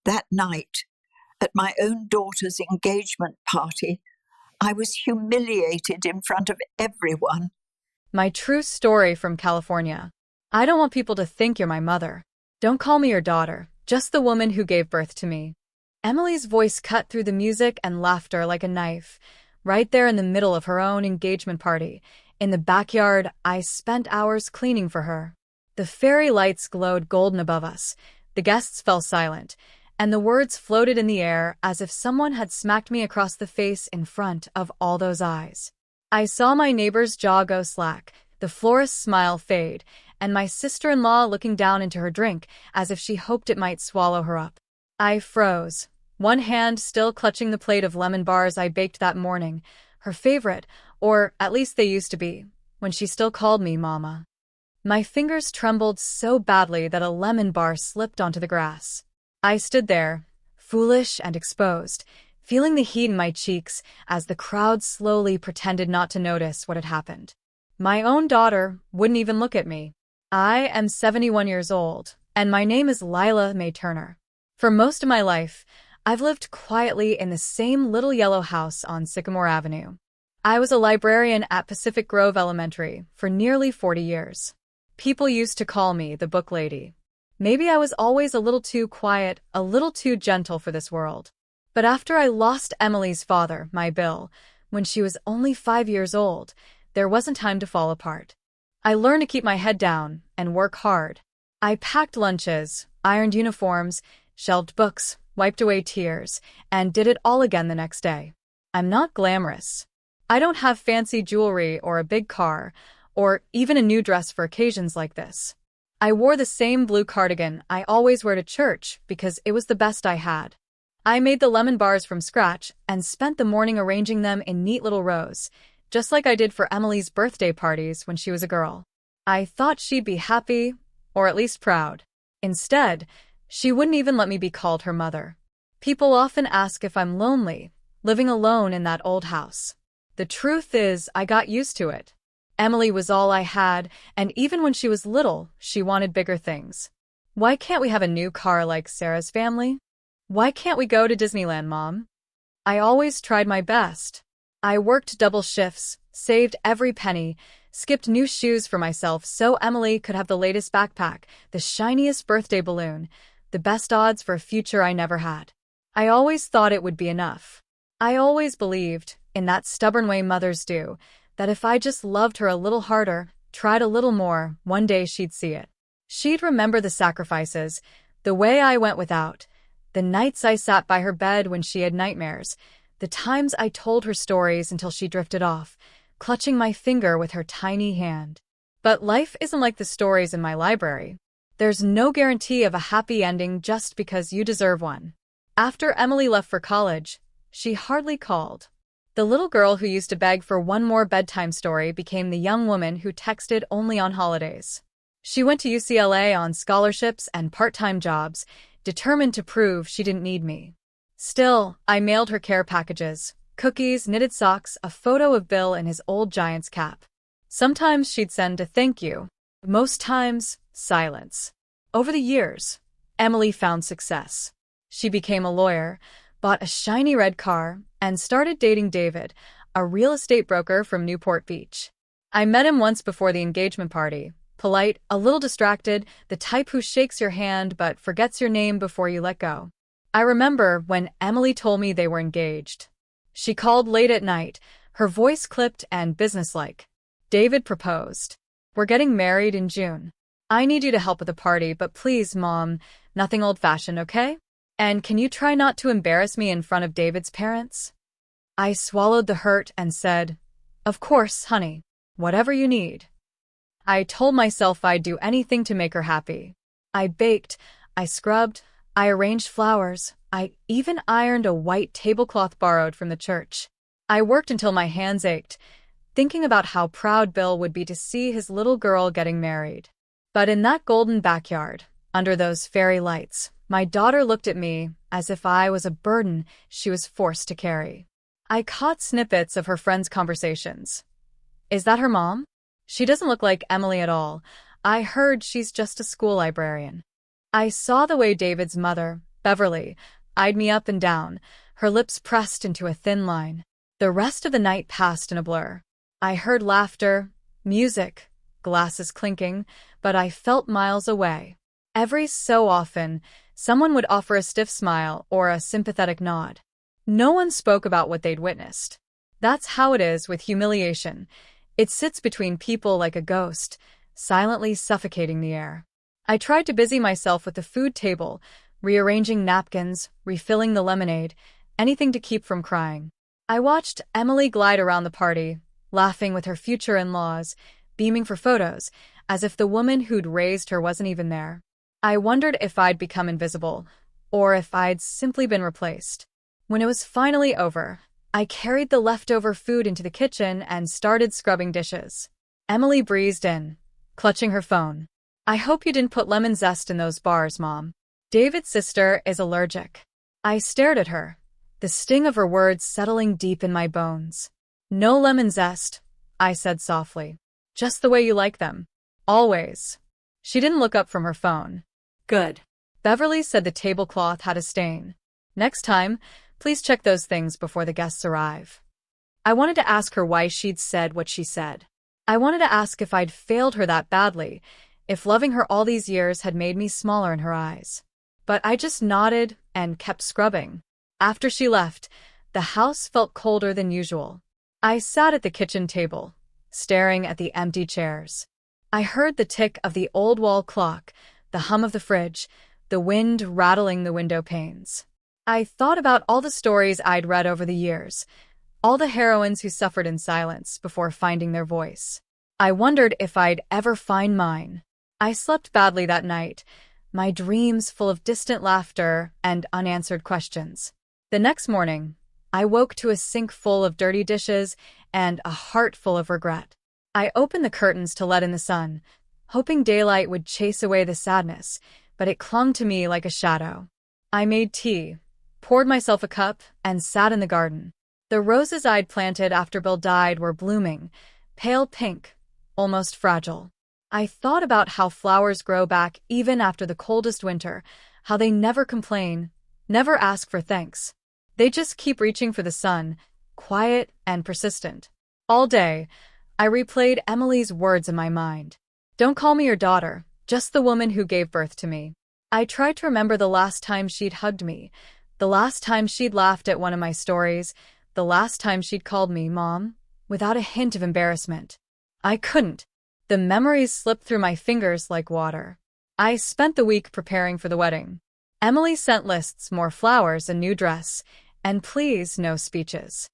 That night, at my own daughter's engagement party, I was humiliated in front of everyone. My true story from California. I don't want people to think you're my mother. Don't call me your daughter, just the woman who gave birth to me. Emily's voice cut through the music and laughter like a knife, right there in the middle of her own engagement party. In the backyard, I spent hours cleaning for her. The fairy lights glowed golden above us. The guests fell silent, and the words floated in the air as if someone had smacked me across the face in front of all those eyes. I saw my neighbor's jaw go slack, the florist's smile fade, and my sister-in-law looking down into her drink as if she hoped it might swallow her up. I froze, one hand still clutching the plate of lemon bars I baked that morning, her favorite, or at least they used to be, when she still called me Mama. My fingers trembled so badly that a lemon bar slipped onto the grass. I stood there, foolish and exposed, feeling the heat in my cheeks as the crowd slowly pretended not to notice what had happened. My own daughter wouldn't even look at me. I am 71 years old, and my name is Lila Mae Turner. For most of my life, I've lived quietly in the same little yellow house on Sycamore Avenue. I was a librarian at Pacific Grove Elementary for nearly 40 years. People used to call me the book lady. Maybe I was always a little too quiet, a little too gentle for this world. But after I lost Emily's father, my Bill, when she was only 5 years old, there wasn't time to fall apart. I learned to keep my head down and work hard. I packed lunches, ironed uniforms, shelved books, wiped away tears, and did it all again the next day. I'm not glamorous. I don't have fancy jewelry or a big car, or even a new dress for occasions like this. I wore the same blue cardigan I always wear to church because it was the best I had. I made the lemon bars from scratch and spent the morning arranging them in neat little rows, just like I did for Emily's birthday parties when she was a girl. I thought she'd be happy, or at least proud. Instead, she wouldn't even let me be called her mother. People often ask if I'm lonely, living alone in that old house. The truth is, I got used to it. Emily was all I had, and even when she was little, she wanted bigger things. Why can't we have a new car like Sarah's family? Why can't we go to Disneyland, Mom? I always tried my best. I worked double shifts, saved every penny, skipped new shoes for myself so Emily could have the latest backpack, the shiniest birthday balloon, the best odds for a future I never had. I always thought it would be enough. I always believed, in that stubborn way mothers do, that if I just loved her a little harder, tried a little more, one day she'd see it. She'd remember the sacrifices, the way I went without, the nights I sat by her bed when she had nightmares, the times I told her stories until she drifted off, clutching my finger with her tiny hand. But life isn't like the stories in my library. There's no guarantee of a happy ending just because you deserve one. After Emily left for college, she hardly called. The little girl who used to beg for one more bedtime story became the young woman who texted only on holidays. She went to UCLA on scholarships and part-time jobs, determined to prove she didn't need me. Still, I mailed her care packages, cookies, knitted socks, a photo of Bill in his old Giants cap. Sometimes she'd send a thank you. Most times, silence. Over the years, Emily found success. She became a lawyer, bought a shiny red car, and started dating David, a real estate broker from Newport Beach. I met him once before the engagement party, polite, a little distracted, the type who shakes your hand but forgets your name before you let go. I remember when Emily told me they were engaged. She called late at night, her voice clipped and businesslike. David proposed. We're getting married in June. I need you to help with the party, but please, Mom, nothing old-fashioned, okay? And can you try not to embarrass me in front of David's parents? I swallowed the hurt and said, Of course, honey. Whatever you need. I told myself I'd do anything to make her happy. I baked, I scrubbed, I arranged flowers, I even ironed a white tablecloth borrowed from the church. I worked until my hands ached, thinking about how proud Bill would be to see his little girl getting married. But in that golden backyard, under those fairy lights, my daughter looked at me as if I was a burden she was forced to carry. I caught snippets of her friends' conversations. Is that her mom? She doesn't look like Emily at all. I heard she's just a school librarian. I saw the way David's mother, Beverly eyed me up and down, her lips pressed into a thin line. The rest of the night passed in a blur. I heard laughter, music, glasses clinking, but I felt miles away. Every so often, someone would offer a stiff smile or a sympathetic nod. No one spoke about what they'd witnessed. That's how it is with humiliation. It sits between people like a ghost, silently suffocating the air. I tried to busy myself with the food table, rearranging napkins, refilling the lemonade, anything to keep from crying. I watched Emily glide around the party, laughing with her future in-laws, beaming for photos, as if the woman who'd raised her wasn't even there. I wondered if I'd become invisible, or if I'd simply been replaced. When it was finally over, I carried the leftover food into the kitchen and started scrubbing dishes. Emily breezed in, clutching her phone. "I hope you didn't put lemon zest in those bars, Mom. David's sister is allergic." I stared at her, the sting of her words settling deep in my bones. "No lemon zest," I said softly. "Just the way you like them. Always." She didn't look up from her phone. "Good." Beverly said the tablecloth had a stain. "Next time, please check those things before the guests arrive." I wanted to ask her why she'd said what she said. I wanted to ask if I'd failed her that badly, if loving her all these years had made me smaller in her eyes. But I just nodded and kept scrubbing. After she left, the house felt colder than usual. I sat at the kitchen table, staring at the empty chairs. I heard the tick of the old wall clock, the hum of the fridge, the wind rattling the window panes. I thought about all the stories I'd read over the years, all the heroines who suffered in silence before finding their voice. I wondered if I'd ever find mine. I slept badly that night, my dreams full of distant laughter and unanswered questions. The next morning, I woke to a sink full of dirty dishes and a heart full of regret. I opened the curtains to let in the sun, hoping daylight would chase away the sadness, but it clung to me like a shadow. I made tea, poured myself a cup, and sat in the garden. The roses I'd planted after Bill died were blooming, pale pink, almost fragile. I thought about how flowers grow back even after the coldest winter, how they never complain, never ask for thanks. They just keep reaching for the sun, quiet and persistent. All day, I replayed Emily's words in my mind. "Don't call me your daughter, just the woman who gave birth to me." I tried to remember the last time she'd hugged me, the last time she'd laughed at one of my stories, the last time she'd called me Mom, without a hint of embarrassment. I couldn't. The memories slipped through my fingers like water. I spent the week preparing for the wedding. Emily sent lists, more flowers, a new dress, and please, no speeches.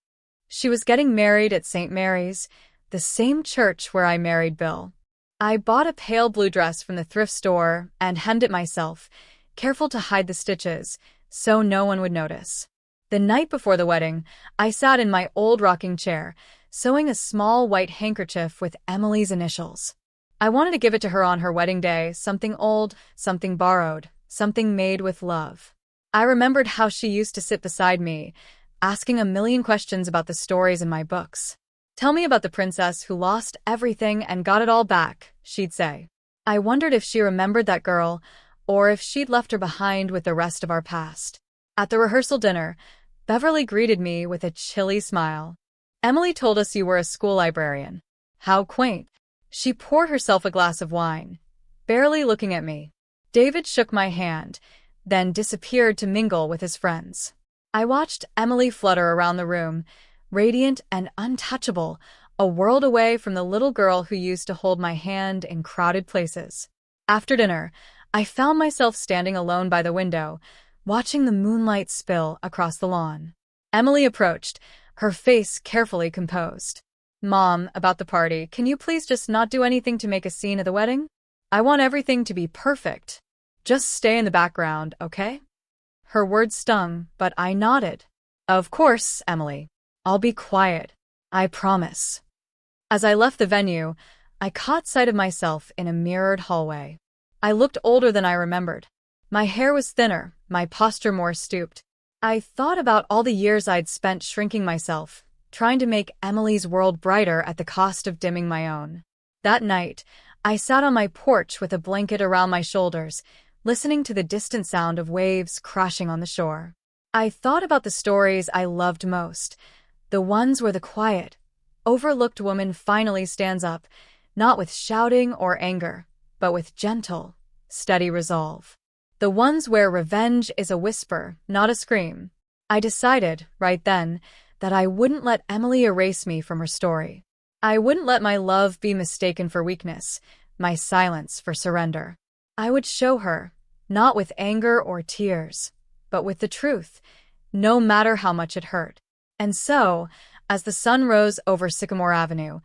She was getting married at St. Mary's, the same church where I married Bill. I bought a pale blue dress from the thrift store and hemmed it myself, careful to hide the stitches, so no one would notice. The night before the wedding, I sat in my old rocking chair, sewing a small white handkerchief with Emily's initials. I wanted to give it to her on her wedding day, something old, something borrowed, something made with love. I remembered how she used to sit beside me, asking a million questions about the stories in my books. "Tell me about the princess who lost everything and got it all back," she'd say. I wondered if she remembered that girl, or if she'd left her behind with the rest of our past. At the rehearsal dinner, Beverly greeted me with a chilly smile. "Emily told us you were a school librarian." How quaint. She poured herself a glass of wine, barely looking at me. David shook my hand, then disappeared to mingle with his friends. I watched Emily flutter around the room, radiant and untouchable, a world away from the little girl who used to hold my hand in crowded places. After dinner, I found myself standing alone by the window, watching the moonlight spill across the lawn. Emily approached, her face carefully composed. "Mom, about the party, can you please just not do anything to make a scene at the wedding? I want everything to be perfect. Just stay in the background, okay?" Her words stung, but I nodded. "Of course, Emily. I'll be quiet. I promise." As I left the venue, I caught sight of myself in a mirrored hallway. I looked older than I remembered. My hair was thinner, my posture more stooped. I thought about all the years I'd spent shrinking myself, trying to make Emily's world brighter at the cost of dimming my own. That night, I sat on my porch with a blanket around my shoulders, listening to the distant sound of waves crashing on the shore. I thought about the stories I loved most, the ones where the quiet, overlooked woman finally stands up, not with shouting or anger, but with gentle, steady resolve. The ones where revenge is a whisper, not a scream. I decided, right then, that I wouldn't let Emily erase me from her story. I wouldn't let my love be mistaken for weakness, my silence for surrender. I would show her, not with anger or tears, but with the truth, no matter how much it hurt. And so, as the sun rose over Sycamore Avenue,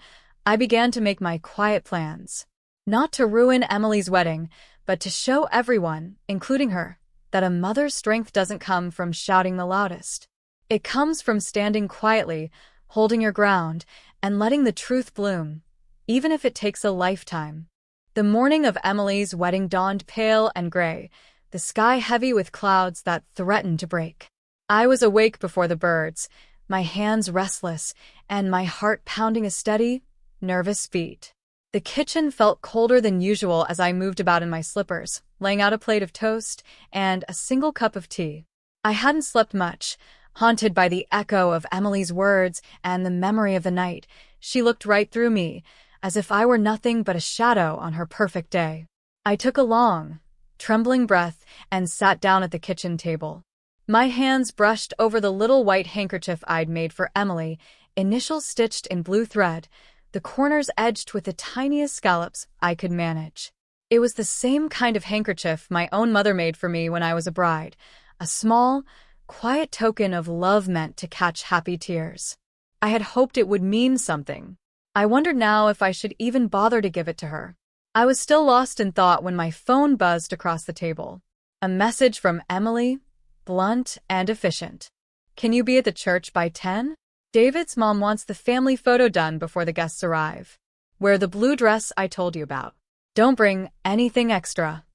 I began to make my quiet plans. Not to ruin Emily's wedding, but to show everyone, including her, that a mother's strength doesn't come from shouting the loudest. It comes from standing quietly, holding your ground, and letting the truth bloom, even if it takes a lifetime. The morning of Emily's wedding dawned pale and gray, the sky heavy with clouds that threatened to break. I was awake before the birds, my hands restless, and my heart pounding a steady, nervous beat. The kitchen felt colder than usual as I moved about in my slippers, laying out a plate of toast and a single cup of tea. I hadn't slept much, haunted by the echo of Emily's words and the memory of the night. She looked right through me, as if I were nothing but a shadow on her perfect day. I took a long, trembling breath and sat down at the kitchen table. My hands brushed over the little white handkerchief I'd made for Emily, initials stitched in blue thread, the corners edged with the tiniest scallops I could manage. It was the same kind of handkerchief my own mother made for me when I was a bride, a small, quiet token of love meant to catch happy tears. I had hoped it would mean something. I wondered now if I should even bother to give it to her. I was still lost in thought when my phone buzzed across the table. A message from Emily, blunt and efficient. "Can you be at the church by 10? David's mom wants the family photo done before the guests arrive. Wear the blue dress I told you about. Don't bring anything extra.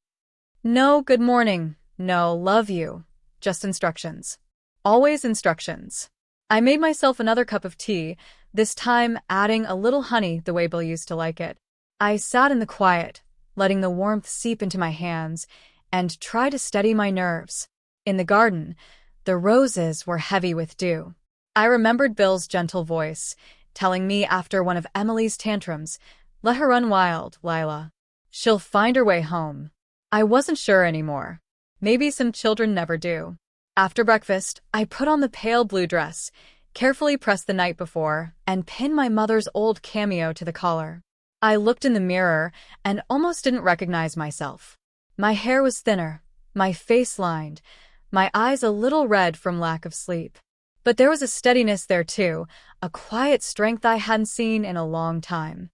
No good morning, no love you, just instructions. Always instructions." I made myself another cup of tea, this time adding a little honey the way Bill used to like it. I sat in the quiet, letting the warmth seep into my hands, and tried to steady my nerves. In the garden, the roses were heavy with dew. I remembered Bill's gentle voice, telling me after one of Emily's tantrums, "Let her run wild, Lila. She'll find her way home." I wasn't sure anymore. Maybe some children never do. After breakfast, I put on the pale blue dress, carefully pressed the night before, and pinned my mother's old cameo to the collar. I looked in the mirror and almost didn't recognize myself. My hair was thinner, my face lined, my eyes a little red from lack of sleep. But there was a steadiness there too, a quiet strength I hadn't seen in a long time.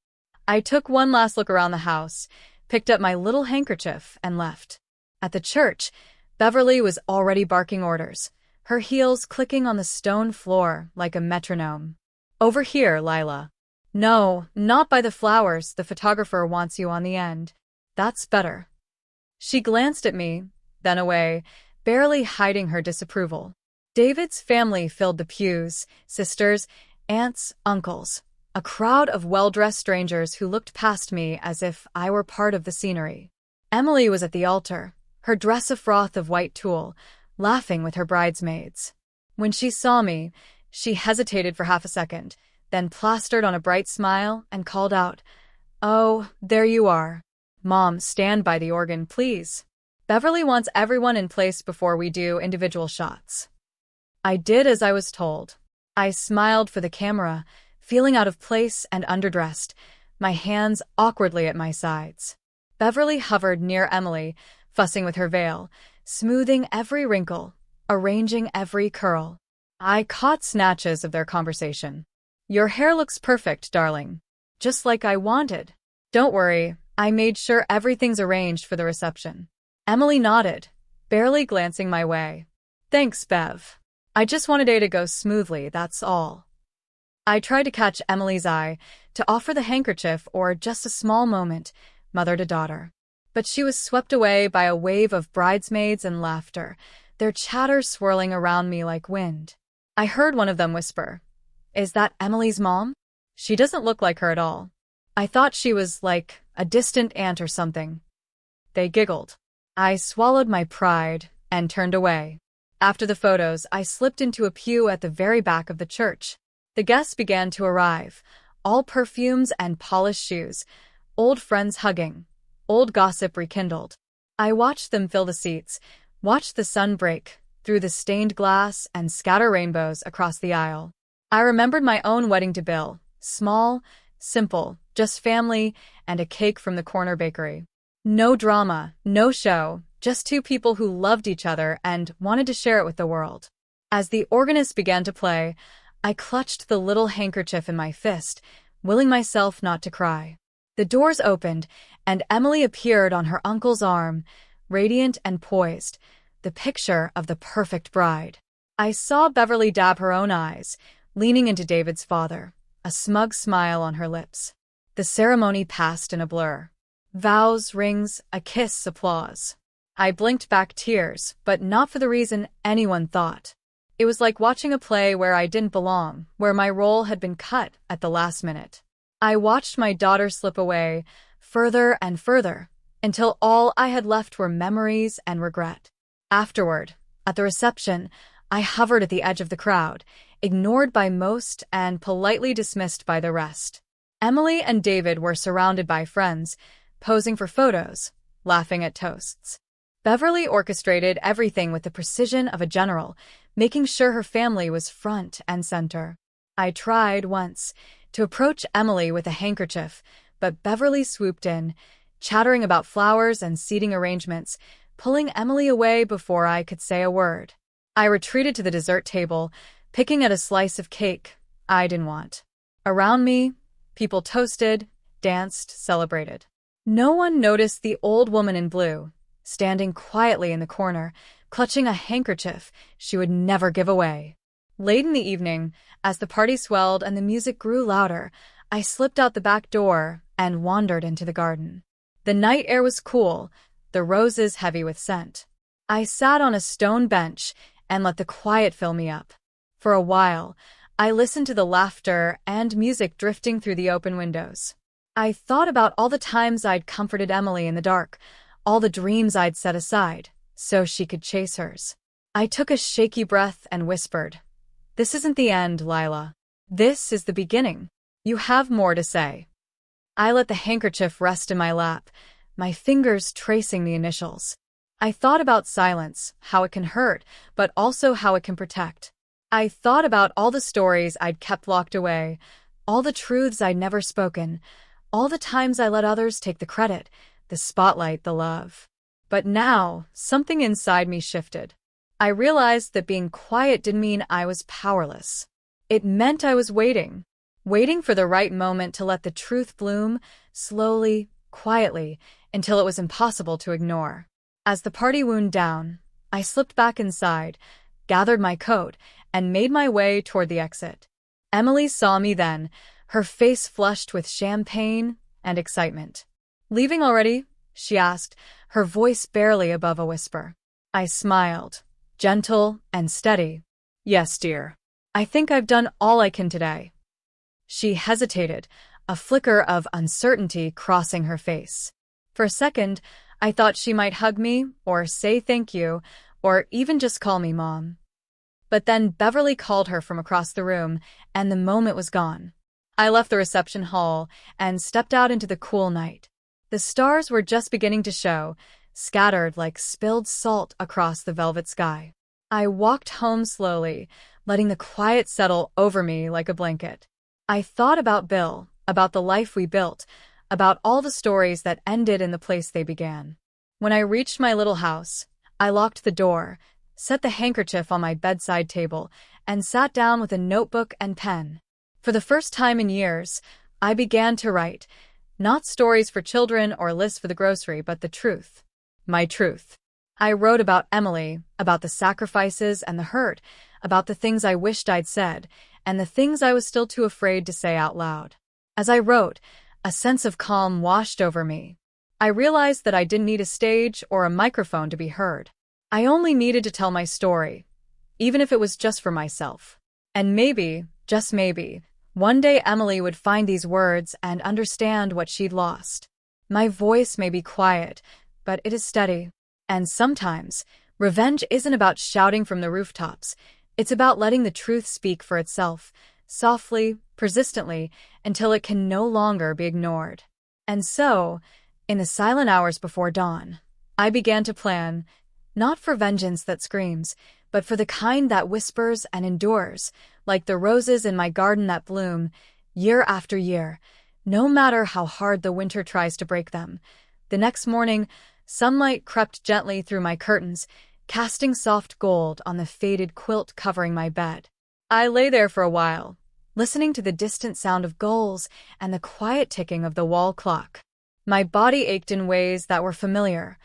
I took one last look around the house, picked up my little handkerchief, and left. At the church, Beverly was already barking orders, her heels clicking on the stone floor like a metronome. "Over here, Lila." "No, not by the flowers. The photographer wants you on the end." "That's better." She glanced at me, then away, barely hiding her disapproval. David's family filled the pews, sisters, aunts, uncles, a crowd of well-dressed strangers who looked past me as if I were part of the scenery. Emily was at the altar, her dress a froth of white tulle, laughing with her bridesmaids. When she saw me, she hesitated for half a second, then plastered on a bright smile and called out, "Oh, there you are. Mom, stand by the organ, please. Beverly wants everyone in place before we do individual shots." I did as I was told. I smiled for the camera, feeling out of place and underdressed, my hands awkwardly at my sides. Beverly hovered near Emily, fussing with her veil, smoothing every wrinkle, arranging every curl. I caught snatches of their conversation. "Your hair looks perfect, darling. Just like I wanted." "Don't worry, I made sure everything's arranged for the reception." Emily nodded, barely glancing my way. "Thanks, Bev. I just wanted it to go smoothly, that's all." I tried to catch Emily's eye, to offer the handkerchief or just a small moment, mother to daughter. But she was swept away by a wave of bridesmaids and laughter, their chatter swirling around me like wind. I heard one of them whisper, "Is that Emily's mom? She doesn't look like her at all. I thought she was like a distant aunt or something." They giggled. I swallowed my pride and turned away. After the photos, I slipped into a pew at the very back of the church. The guests began to arrive, all perfumes and polished shoes, old friends hugging, old gossip rekindled. I watched them fill the seats, watched the sun break through the stained glass and scatter rainbows across the aisle. I remembered my own wedding to Bill, small, simple, just family and a cake from the corner bakery. No drama, no show, just two people who loved each other and wanted to share it with the world. As the organist began to play, I clutched the little handkerchief in my fist, willing myself not to cry. The doors opened, and Emily appeared on her uncle's arm, radiant and poised, the picture of the perfect bride. I saw Beverly dab her own eyes, leaning into David's father, a smug smile on her lips. The ceremony passed in a blur. Vows, rings, a kiss, applause. I blinked back tears, but not for the reason anyone thought. It was like watching a play where I didn't belong, where my role had been cut at the last minute. I watched my daughter slip away, further and further, until all I had left were memories and regret. Afterward, at the reception, I hovered at the edge of the crowd, ignored by most and politely dismissed by the rest. Emily and David were surrounded by friends, posing for photos, laughing at toasts. Beverly orchestrated everything with the precision of a general, making sure her family was front and center. I tried once to approach Emily with a handkerchief, but Beverly swooped in, chattering about flowers and seating arrangements, pulling Emily away before I could say a word. I retreated to the dessert table, picking at a slice of cake I didn't want. Around me, people toasted, danced, celebrated. No one noticed the old woman in blue, standing quietly in the corner, clutching a handkerchief she would never give away. Late in the evening, as the party swelled and the music grew louder, I slipped out the back door and wandered into the garden. The night air was cool, the roses heavy with scent. I sat on a stone bench and let the quiet fill me up. For a while, I listened to the laughter and music drifting through the open windows. I thought about all the times I'd comforted Emily in the dark, all the dreams I'd set aside, so she could chase hers. I took a shaky breath and whispered, "This isn't the end, Lila. This is the beginning. You have more to say." I let the handkerchief rest in my lap, my fingers tracing the initials. I thought about silence, how it can hurt, but also how it can protect. I thought about all the stories I'd kept locked away, all the truths I'd never spoken, all the times I let others take the credit, the spotlight, the love. But now, something inside me shifted. I realized that being quiet didn't mean I was powerless. It meant I was waiting for the right moment to let the truth bloom, slowly, quietly, until it was impossible to ignore. As the party wound down, I slipped back inside, gathered my coat, and made my way toward the exit. Emily saw me then, her face flushed with champagne and excitement. "Leaving already?" she asked, her voice barely above a whisper. I smiled, gentle and steady. "Yes, dear. I think I've done all I can today." She hesitated, a flicker of uncertainty crossing her face. For a second, I thought she might hug me, or say thank you, or even just call me Mom. But then Beverly called her from across the room, and the moment was gone. I left the reception hall and stepped out into the cool night. The stars were just beginning to show, scattered like spilled salt across the velvet sky. I walked home slowly, letting the quiet settle over me like a blanket. I thought about Bill, about the life we built, about all the stories that ended in the place they began. When I reached my little house, I locked the door, set the handkerchief on my bedside table, and sat down with a notebook and pen. For the first time in years, I began to write, not stories for children or lists for the grocery, but the truth. My truth. I wrote about Emily, about the sacrifices and the hurt, about the things I wished I'd said, and the things I was still too afraid to say out loud. As I wrote, a sense of calm washed over me. I realized that I didn't need a stage or a microphone to be heard. I only needed to tell my story, even if it was just for myself. And maybe, just maybe, one day Emily would find these words and understand what she'd lost. My voice may be quiet, but it is steady. And sometimes, revenge isn't about shouting from the rooftops. It's about letting the truth speak for itself, softly, persistently, until it can no longer be ignored. And so, in the silent hours before dawn, I began to plan, not for vengeance that screams, but for the kind that whispers and endures, like the roses in my garden that bloom, year after year, no matter how hard the winter tries to break them. The next morning, sunlight crept gently through my curtains, casting soft gold on the faded quilt covering my bed. I lay there for a while, listening to the distant sound of gulls and the quiet ticking of the wall clock. My body ached in ways that were familiar,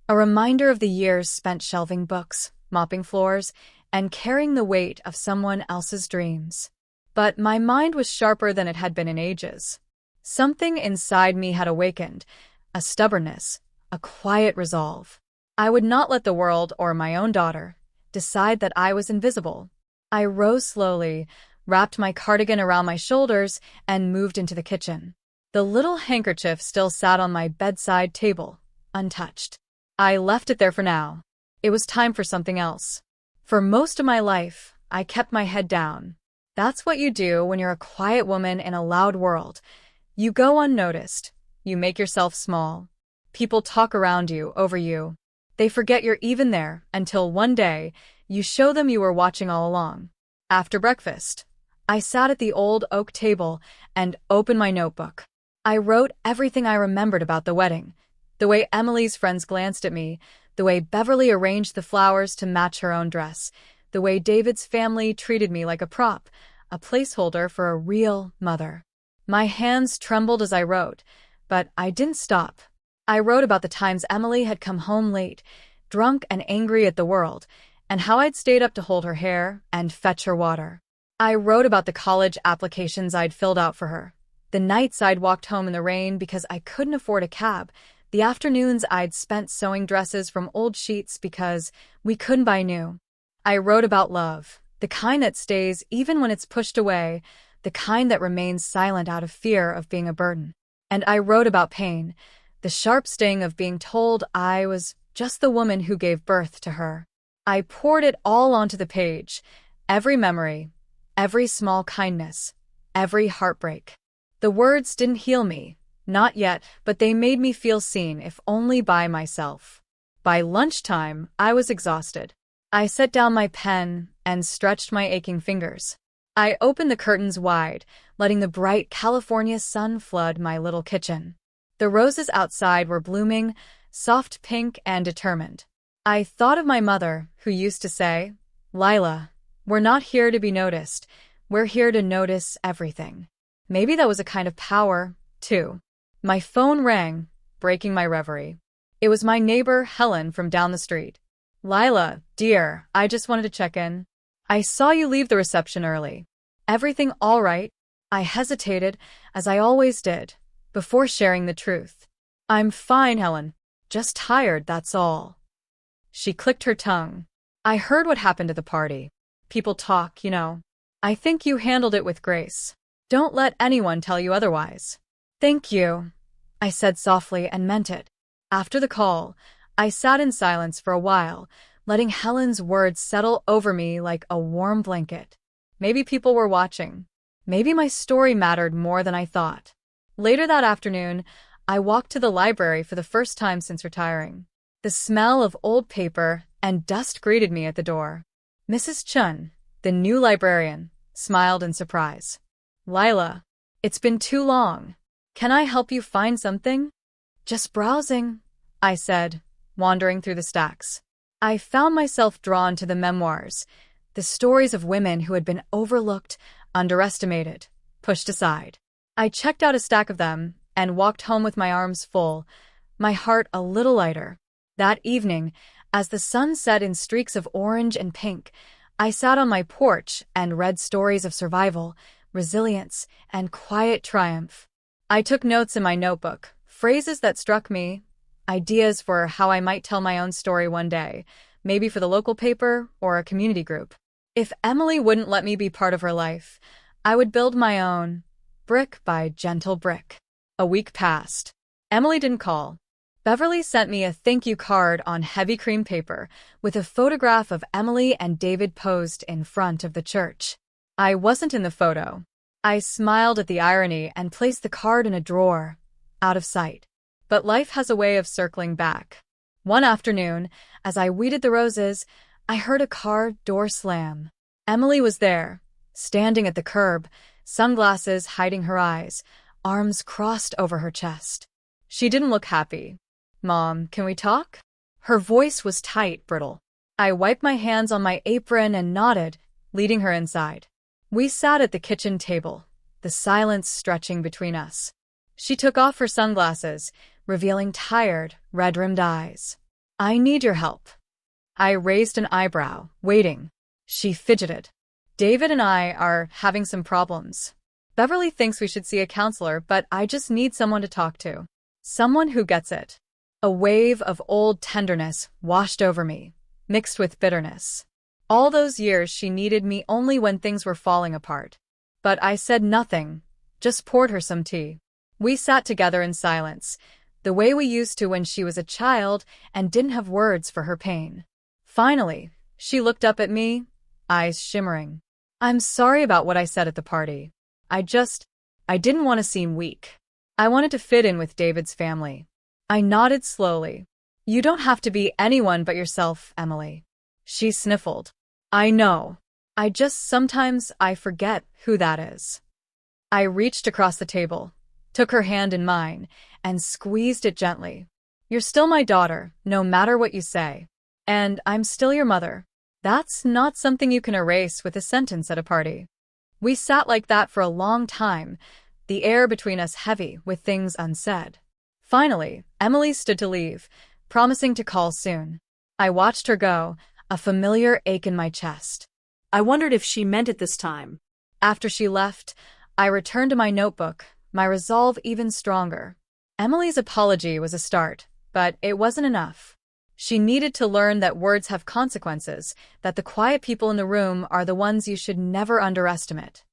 a reminder of the years spent shelving books, mopping floors, and carrying the weight of someone else's dreams. But my mind was sharper than it had been in ages. Something inside me had awakened, a stubbornness, a quiet resolve. I would not let the world or my own daughter decide that I was invisible. I rose slowly, wrapped my cardigan around my shoulders, and moved into the kitchen. The little handkerchief still sat on my bedside table, untouched. I left it there for now. It was time for something else. For most of my life, I kept my head down. That's what you do when you're a quiet woman in a loud world. You go unnoticed. You make yourself small. People talk around you, over you. They forget you're even there until one day, you show them you were watching all along. After breakfast, I sat at the old oak table and opened my notebook. I wrote everything I remembered about the wedding, the way Emily's friends glanced at me, the way Beverly arranged the flowers to match her own dress, the way David's family treated me like a prop, a placeholder for a real mother. My hands trembled as I wrote, but I didn't stop. I wrote about the times Emily had come home late, drunk and angry at the world, and how I'd stayed up to hold her hair and fetch her water. I wrote about the college applications I'd filled out for her, the nights I'd walked home in the rain because I couldn't afford a cab, the afternoons I'd spent sewing dresses from old sheets because we couldn't buy new. I wrote about love, the kind that stays even when it's pushed away, the kind that remains silent out of fear of being a burden. And I wrote about pain, the sharp sting of being told I was just the woman who gave birth to her. I poured it all onto the page, every memory, every small kindness, every heartbreak. The words didn't heal me, not yet, but they made me feel seen, if only by myself. By lunchtime, I was exhausted. I set down my pen and stretched my aching fingers. I opened the curtains wide, letting the bright California sun flood my little kitchen. The roses outside were blooming, soft pink and determined. I thought of my mother, who used to say, "Lila, we're not here to be noticed. We're here to notice everything." Maybe that was a kind of power, too. My phone rang, breaking my reverie. It was my neighbor, Helen, from down the street. "Lila, dear, I just wanted to check in. I saw you leave the reception early. Everything all right?" I hesitated, as I always did, before sharing the truth. "I'm fine, Helen. Just tired, that's all." She clicked her tongue. "I heard what happened at the party. People talk, you know. I think you handled it with grace. Don't let anyone tell you otherwise." "Thank you," I said softly and meant it. After the call, I sat in silence for a while, letting Helen's words settle over me like a warm blanket. Maybe people were watching. Maybe my story mattered more than I thought. Later that afternoon, I walked to the library for the first time since retiring. The smell of old paper and dust greeted me at the door. Mrs. Chun, the new librarian, smiled in surprise. "Lila, it's been too long. Can I help you find something?" "Just browsing," I said, wandering through the stacks. I found myself drawn to the memoirs, the stories of women who had been overlooked, underestimated, pushed aside. I checked out a stack of them and walked home with my arms full, my heart a little lighter. That evening, as the sun set in streaks of orange and pink, I sat on my porch and read stories of survival, resilience, and quiet triumph. I took notes in my notebook, phrases that struck me, ideas for how I might tell my own story one day, maybe for the local paper or a community group. If Emily wouldn't let me be part of her life, I would build my own, brick by gentle brick. A week passed. Emily didn't call. Beverly sent me a thank you card on heavy cream paper with a photograph of Emily and David posed in front of the church. I wasn't in the photo. I smiled at the irony and placed the card in a drawer, out of sight. But life has a way of circling back. One afternoon, as I weeded the roses, I heard a car door slam. Emily was there, standing at the curb, sunglasses hiding her eyes, arms crossed over her chest. She didn't look happy. "Mom, can we talk?" Her voice was tight, brittle. I wiped my hands on my apron and nodded, leading her inside. We sat at the kitchen table, the silence stretching between us. She took off her sunglasses, revealing tired, red-rimmed eyes. "I need your help." I raised an eyebrow, waiting. She fidgeted. "David and I are having some problems. Beverly thinks we should see a counselor, but I just need someone to talk to. Someone who gets it." A wave of old tenderness washed over me, mixed with bitterness. All those years she needed me only when things were falling apart. But I said nothing, just poured her some tea. We sat together in silence, the way we used to when she was a child and didn't have words for her pain. Finally, she looked up at me, eyes shimmering. "I'm sorry about what I said at the party. I didn't want to seem weak. I wanted to fit in with David's family." I nodded slowly. "You don't have to be anyone but yourself, Emily." She sniffled. "I know. Sometimes I forget who that is." I reached across the table, took her hand in mine, and squeezed it gently. "You're still my daughter, no matter what you say. And I'm still your mother. That's not something you can erase with a sentence at a party." We sat like that for a long time, the air between us heavy with things unsaid. Finally, Emily stood to leave, promising to call soon. I watched her go, a familiar ache in my chest. I wondered if she meant it this time. After she left, I returned to my notebook, my resolve even stronger. Emily's apology was a start, but it wasn't enough. She needed to learn that words have consequences, that the quiet people in the room are the ones you should never underestimate.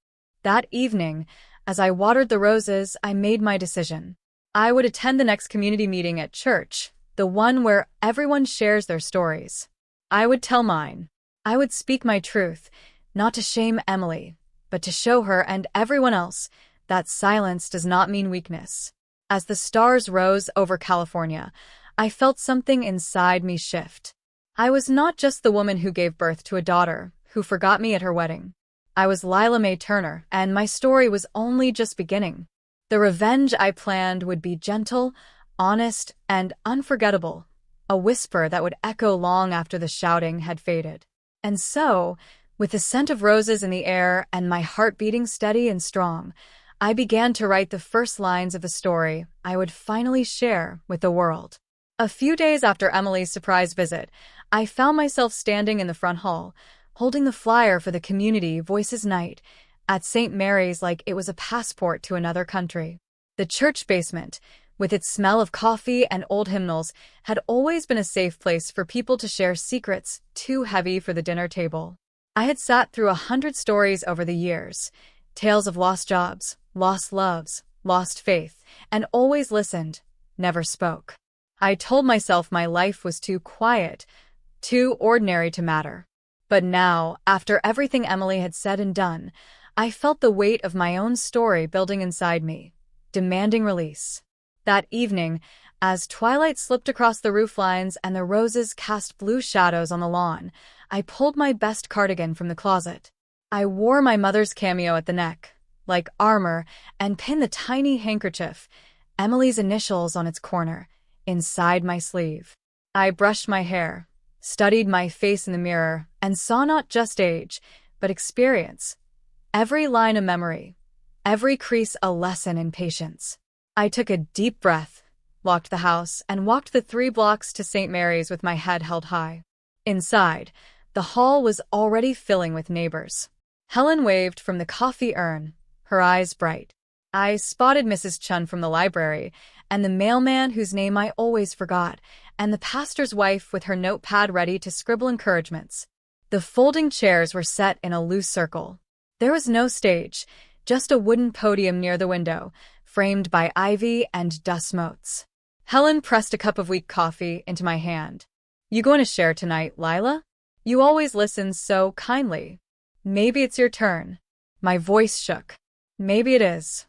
That evening, as I watered the roses, I made my decision. I would attend the next community meeting at church, the one where everyone shares their stories. I would tell mine. I would speak my truth, not to shame Emily, but to show her and everyone else that silence does not mean weakness. As the stars rose over California, I felt something inside me shift. I was not just the woman who gave birth to a daughter who forgot me at her wedding. I was Lila Mae Turner, and my story was only just beginning. The revenge I planned would be gentle, honest, and unforgettable, a whisper that would echo long after the shouting had faded. And so, with the scent of roses in the air and my heart beating steady and strong, I began to write the first lines of the story I would finally share with the world. A few days after Emily's surprise visit, I found myself standing in the front hall, holding the flyer for the Community Voices Night at St. Mary's like it was a passport to another country. The church basement, with its smell of coffee and old hymnals, had always been a safe place for people to share secrets too heavy for the dinner table. I had sat through 100 stories over the years, tales of lost jobs, lost loves, lost faith, and always listened, never spoke. I told myself my life was too quiet, too ordinary to matter. But now, after everything Emily had said and done, I felt the weight of my own story building inside me, demanding release. That evening, as twilight slipped across the roof lines and the roses cast blue shadows on the lawn, I pulled my best cardigan from the closet. I wore my mother's cameo at the neck, like armor, and pinned the tiny handkerchief, Emily's initials on its corner, inside my sleeve. I brushed my hair, studied my face in the mirror, and saw not just age, but experience. Every line a memory, every crease a lesson in patience. I took a deep breath, locked the house, and walked the 3 blocks to St. Mary's with my head held high. Inside, the hall was already filling with neighbors. Helen waved from the coffee urn, her eyes bright. I spotted Mrs. Chun from the library, and the mailman whose name I always forgot, and the pastor's wife with her notepad ready to scribble encouragements. The folding chairs were set in a loose circle. There was no stage, just a wooden podium near the window, framed by ivy and dust motes. Helen pressed a cup of weak coffee into my hand. You going to share tonight, Lila? You always listen so kindly. Maybe it's your turn. My voice shook. Maybe it is.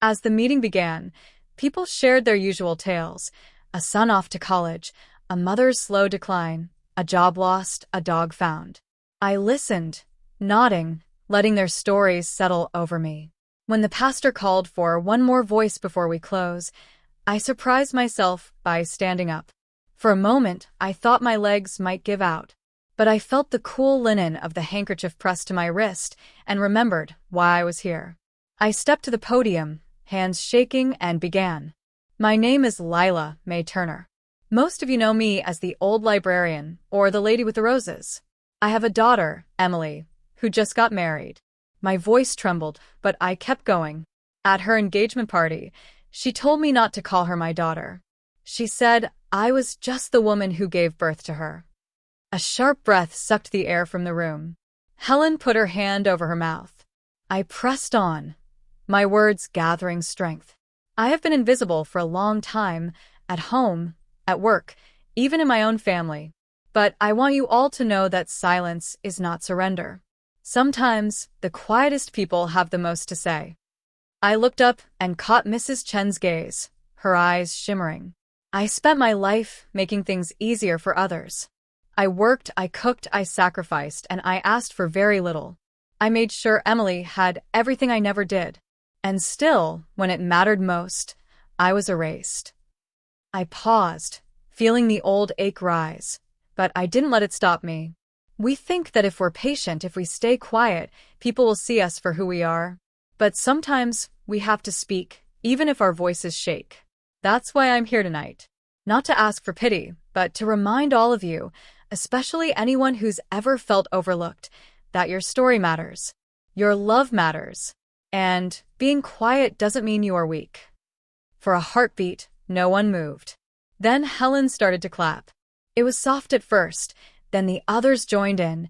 As the meeting began, people shared their usual tales. A son off to college, a mother's slow decline, a job lost, a dog found. I listened, nodding, letting their stories settle over me. When the pastor called for one more voice before we close, I surprised myself by standing up. For a moment, I thought my legs might give out, but I felt the cool linen of the handkerchief pressed to my wrist and remembered why I was here. I stepped to the podium, hands shaking, and began. My name is Lila Mae Turner. Most of you know me as the old librarian or the lady with the roses. I have a daughter, Emily, who just got married. My voice trembled, but I kept going. At her engagement party, she told me not to call her my daughter. She said I was just the woman who gave birth to her. A sharp breath sucked the air from the room. Helen put her hand over her mouth. I pressed on, my words gathering strength. I have been invisible for a long time, at home, at work, even in my own family. But I want you all to know that silence is not surrender. Sometimes, the quietest people have the most to say. I looked up and caught Mrs. Chen's gaze, her eyes shimmering. I spent my life making things easier for others. I worked, I cooked, I sacrificed, and I asked for very little. I made sure Emily had everything I never did. And still, when it mattered most, I was erased. I paused, feeling the old ache rise, but I didn't let it stop me. We think that if we're patient, if we stay quiet, people will see us for who we are. But sometimes we have to speak, even if our voices shake. That's why I'm here tonight. Not to ask for pity, but to remind all of you, especially anyone who's ever felt overlooked, that your story matters. Your love matters. And being quiet doesn't mean you are weak. For a heartbeat, no one moved. Then Helen started to clap. It was soft at first, then the others joined in,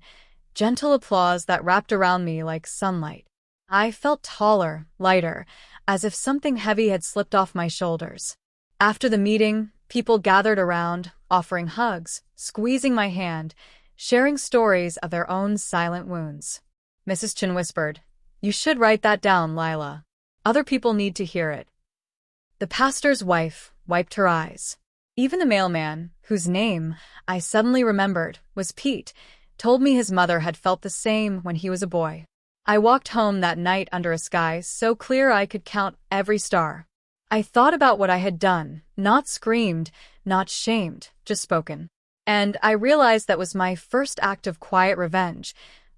gentle applause that wrapped around me like sunlight. I felt taller, lighter, as if something heavy had slipped off my shoulders. After the meeting, people gathered around, offering hugs, squeezing my hand, sharing stories of their own silent wounds. Mrs. Chen whispered, "You should write that down, Lila. Other people need to hear it." The pastor's wife wiped her eyes. Even the mailman, whose name I suddenly remembered was Pete, told me his mother had felt the same when he was a boy. I walked home that night under a sky so clear I could count every star. I thought about what I had done, not screamed, not shamed, just spoken. And I realized that was my first act of quiet revenge,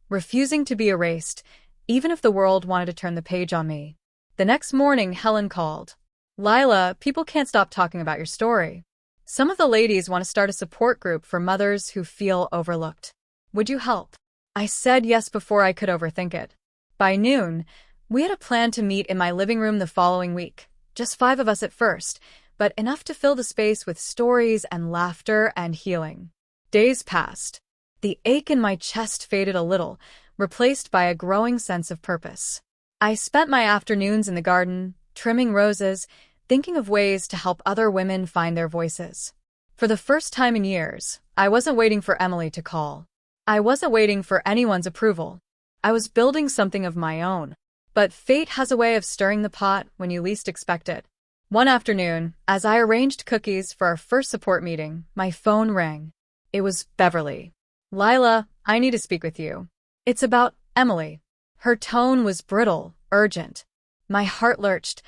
refusing to be erased, even if the world wanted to turn the page on me. The next morning, Helen called. "Lila, people can't stop talking about your story. Some of the ladies want to start a support group for mothers who feel overlooked. Would you help?" I said yes before I could overthink it. By noon, we had a plan to meet in my living room the following week. Just 5 of us at first, but enough to fill the space with stories and laughter and healing. Days passed. The ache in my chest faded a little, replaced by a growing sense of purpose. I spent my afternoons in the garden, trimming roses, thinking of ways to help other women find their voices. For the first time in years, I wasn't waiting for Emily to call. I wasn't waiting for anyone's approval. I was building something of my own. But fate has a way of stirring the pot when you least expect it. One afternoon, as I arranged cookies for our first support meeting, my phone rang. It was Beverly. "Lila, I need to speak with you. It's about Emily." Her tone was brittle, urgent. My heart lurched,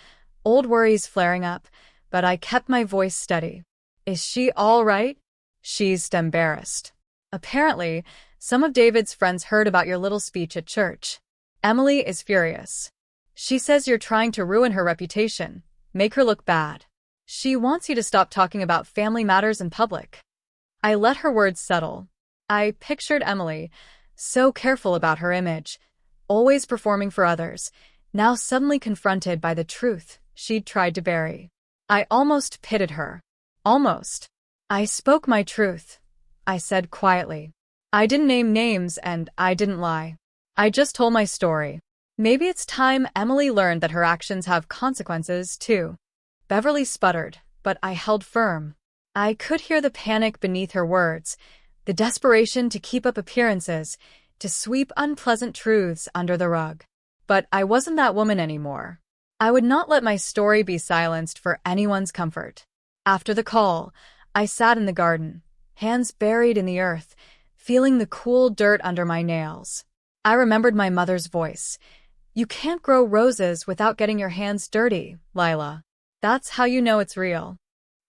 old worries flaring up, but I kept my voice steady. "Is she all right?" She's embarrassed. "Apparently, some of David's friends heard about your little speech at church. Emily is furious. She says you're trying to ruin her reputation, make her look bad. She wants you to stop talking about family matters in public." I let her words settle. I pictured Emily, so careful about her image, always performing for others, now suddenly confronted by the truth she'd tried to bury. I almost pitied her. Almost. I spoke my truth. I said quietly. I didn't name names and I didn't lie. I just told my story. Maybe it's time Emily learned that her actions have consequences, too. Beverly sputtered, but I held firm. I could hear the panic beneath her words, the desperation to keep up appearances, to sweep unpleasant truths under the rug. But I wasn't that woman anymore. I would not let my story be silenced for anyone's comfort. After the call, I sat in the garden, hands buried in the earth, feeling the cool dirt under my nails. I remembered my mother's voice. "You can't grow roses without getting your hands dirty, Lila. That's how you know it's real."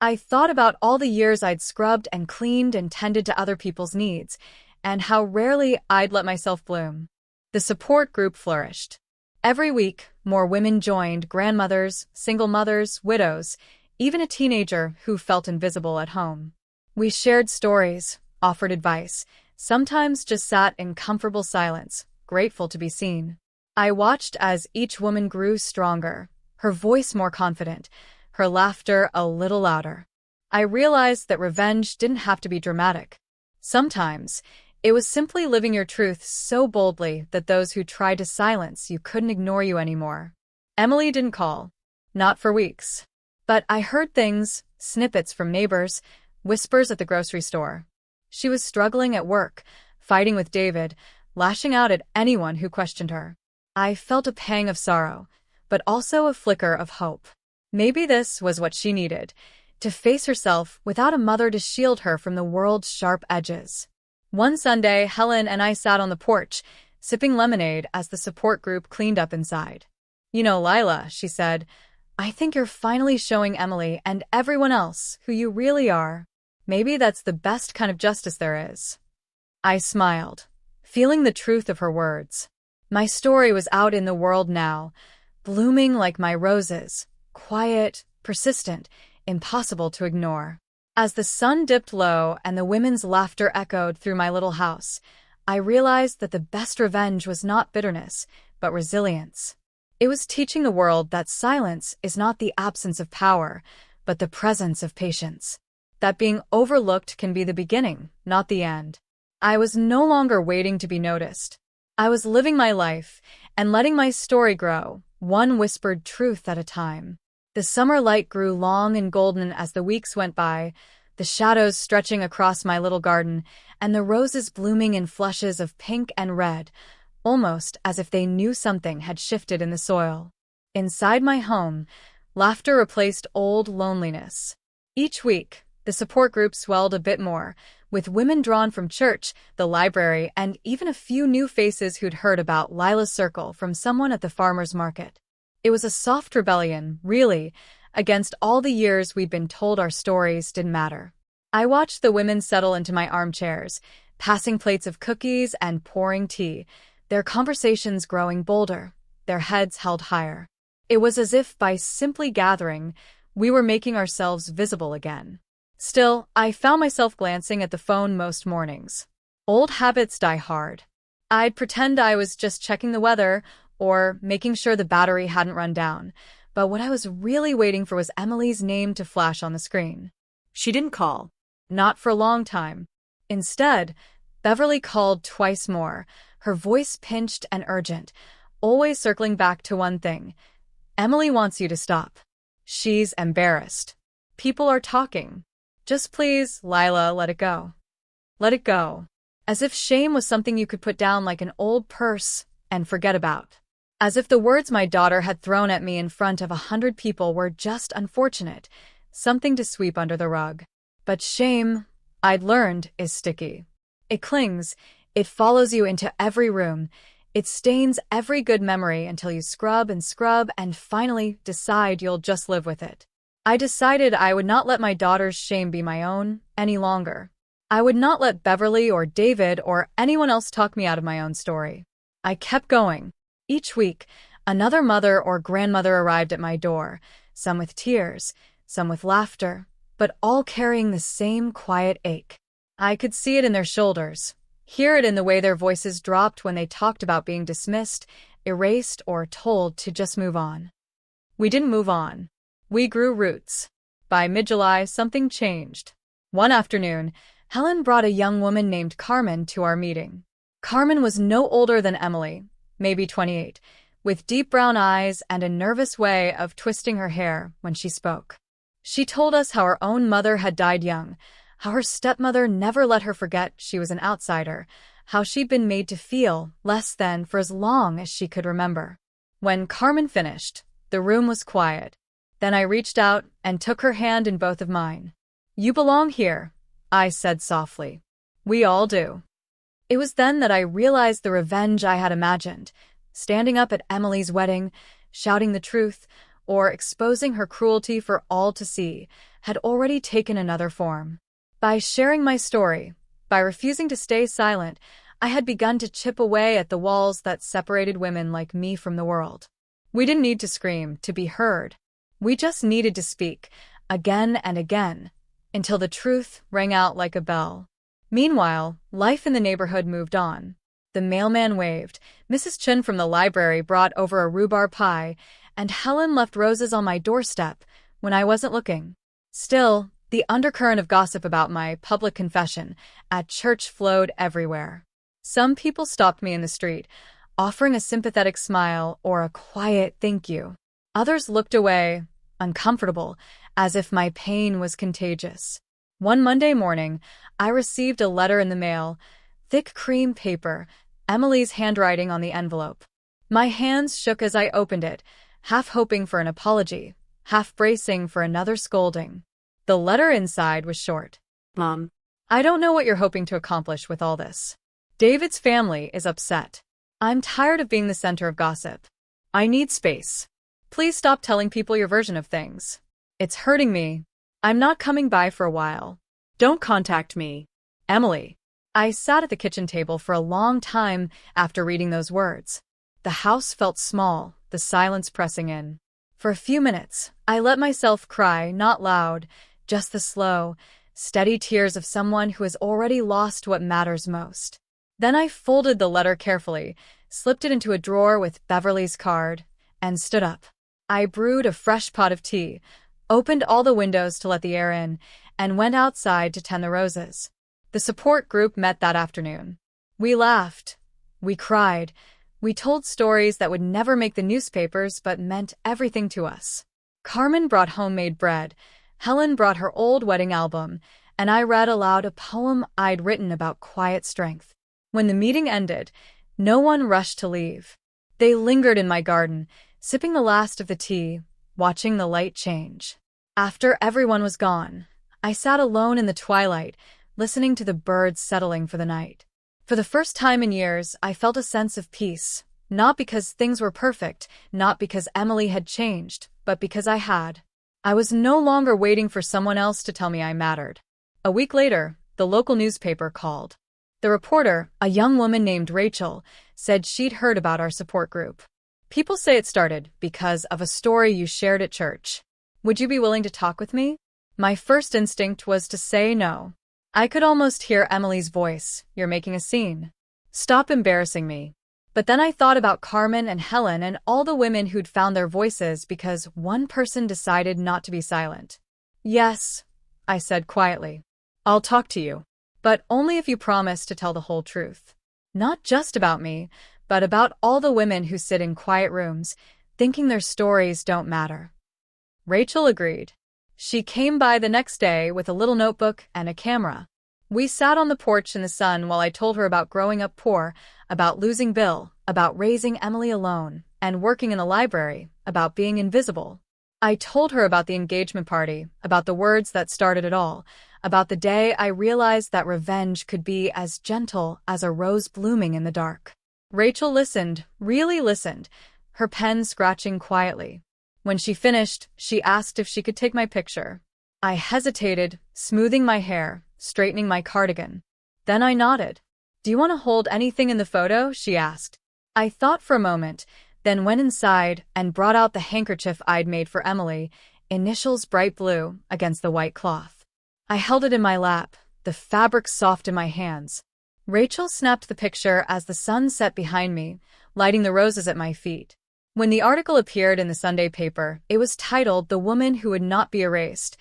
I thought about all the years I'd scrubbed and cleaned and tended to other people's needs, and how rarely I'd let myself bloom. The support group flourished. Every week, more women joined, grandmothers, single mothers, widows, even a teenager who felt invisible at home. We shared stories, offered advice, sometimes just sat in comfortable silence, grateful to be seen. I watched as each woman grew stronger, her voice more confident, her laughter a little louder. I realized that revenge didn't have to be dramatic. Sometimes, it was simply living your truth so boldly that those who tried to silence you couldn't ignore you anymore. Emily didn't call. Not for weeks. But I heard things, snippets from neighbors, whispers at the grocery store. She was struggling at work, fighting with David, lashing out at anyone who questioned her. I felt a pang of sorrow, but also a flicker of hope. Maybe this was what she needed, to face herself without a mother to shield her from the world's sharp edges. One Sunday, Helen and I sat on the porch, sipping lemonade as the support group cleaned up inside. "You know, Lila," she said, "I think you're finally showing Emily and everyone else who you really are. Maybe that's the best kind of justice there is." I smiled, feeling the truth of her words. My story was out in the world now, blooming like my roses, quiet, persistent, impossible to ignore. As the sun dipped low and the women's laughter echoed through my little house, I realized that the best revenge was not bitterness, but resilience. It was teaching the world that silence is not the absence of power, but the presence of patience. That being overlooked can be the beginning, not the end. I was no longer waiting to be noticed. I was living my life and letting my story grow, one whispered truth at a time. The summer light grew long and golden as the weeks went by, the shadows stretching across my little garden, and the roses blooming in flushes of pink and red, almost as if they knew something had shifted in the soil. Inside my home, laughter replaced old loneliness. Each week, the support group swelled a bit more, with women drawn from church, the library, and even a few new faces who'd heard about Lila's Circle from someone at the farmer's market. It was a soft rebellion, really, against all the years we'd been told our stories didn't matter. I watched the women settle into my armchairs, passing plates of cookies and pouring tea, their conversations growing bolder, their heads held higher. It was as if by simply gathering, we were making ourselves visible again. Still, I found myself glancing at the phone most mornings. Old habits die hard. I'd pretend I was just checking the weather or making sure the battery hadn't run down, but what I was really waiting for was Emily's name to flash on the screen. She didn't call. Not for a long time. Instead, Beverly called twice more, her voice pinched and urgent, always circling back to one thing. "Emily wants you to stop. She's embarrassed. People are talking. Just please, Lila, let it go. Let it go." As if shame was something you could put down like an old purse and forget about. As if the words my daughter had thrown at me in front of 100 people were just unfortunate, something to sweep under the rug. But shame, I'd learned, is sticky. It clings, it follows you into every room, it stains every good memory until you scrub and finally decide you'll just live with it. I decided I would not let my daughter's shame be my own any longer. I would not let Beverly or David or anyone else talk me out of my own story. I kept going. Each week, another mother or grandmother arrived at my door, some with tears, some with laughter, but all carrying the same quiet ache. I could see it in their shoulders, hear it in the way their voices dropped when they talked about being dismissed, erased, or told to just move on. We didn't move on. We grew roots. By mid-July, something changed. One afternoon, Helen brought a young woman named Carmen to our meeting. Carmen was no older than Emily, maybe 28, with deep brown eyes and a nervous way of twisting her hair when she spoke. She told us how her own mother had died young, how her stepmother never let her forget she was an outsider, how she'd been made to feel less than for as long as she could remember. When Carmen finished, the room was quiet. Then I reached out and took her hand in both of mine. "You belong here," I said softly. "We all do." It was then that I realized the revenge I had imagined, standing up at Emily's wedding, shouting the truth, or exposing her cruelty for all to see, had already taken another form. By sharing my story, by refusing to stay silent, I had begun to chip away at the walls that separated women like me from the world. We didn't need to scream to be heard. We just needed to speak, again and again, until the truth rang out like a bell. Meanwhile, life in the neighborhood moved on. The mailman waved, Mrs. Chen from the library brought over a rhubarb pie, and Helen left roses on my doorstep when I wasn't looking. Still, the undercurrent of gossip about my public confession at church flowed everywhere. Some people stopped me in the street, offering a sympathetic smile or a quiet thank you. Others looked away, uncomfortable, as if my pain was contagious. One Monday morning, I received a letter in the mail, thick cream paper, Emily's handwriting on the envelope. My hands shook as I opened it, half hoping for an apology, half bracing for another scolding. The letter inside was short. Mom, I don't know what you're hoping to accomplish with all this. David's family is upset. I'm tired of being the center of gossip. I need space. Please stop telling people your version of things. It's hurting me. I'm not coming by for a while. don't contact me. Emily. I sat at the kitchen table for a long time after reading those words. The house felt small, the silence pressing in. For a few minutes, I let myself cry, not loud, just the slow, steady tears of someone who has already lost what matters most. Then I folded the letter carefully, slipped it into a drawer with Beverly's card, and stood up. I brewed a fresh pot of tea, opened all the windows to let the air in, and went outside to tend the roses. The support group met that afternoon. We laughed. We cried. We told stories that would never make the newspapers but meant everything to us. Carmen brought homemade bread, Helen brought her old wedding album, and I read aloud a poem I'd written about quiet strength. When the meeting ended, no one rushed to leave. They lingered in my garden, sipping the last of the tea, watching the light change. After everyone was gone, I sat alone in the twilight, listening to the birds settling for the night. For the first time in years, I felt a sense of peace, not because things were perfect, not because Emily had changed, but because I had. I was no longer waiting for someone else to tell me I mattered. A week later, the local newspaper called. The reporter, a young woman named Rachel, said she'd heard about our support group. People say it started because of a story you shared at church. Would you be willing to talk with me? My first instinct was to say no. I could almost hear Emily's voice. You're making a scene. Stop embarrassing me. But then I thought about Carmen and Helen and all the women who'd found their voices because one person decided not to be silent. Yes, I said quietly. I'll talk to you. But only if you promise to tell the whole truth. Not just about me, but about all the women who sit in quiet rooms, thinking their stories don't matter. Rachel agreed. She came by the next day with a little notebook and a camera. We sat on the porch in the sun while I told her about growing up poor, about losing Bill, about raising Emily alone, and working in a library, about being invisible. I told her about the engagement party, about the words that started it all, about the day I realized that revenge could be as gentle as a rose blooming in the dark. Rachel listened, really listened, her pen scratching quietly. When she finished, she asked if she could take my picture. I hesitated, smoothing my hair, straightening my cardigan. Then I nodded. Do you want to hold anything in the photo? She asked. I thought for a moment, then went inside and brought out the handkerchief I'd made for Emily, initials bright blue, against the white cloth. I held it in my lap, the fabric soft in my hands. Rachel snapped the picture as the sun set behind me, lighting the roses at my feet. When the article appeared in the Sunday paper, it was titled The Woman Who Would Not Be Erased,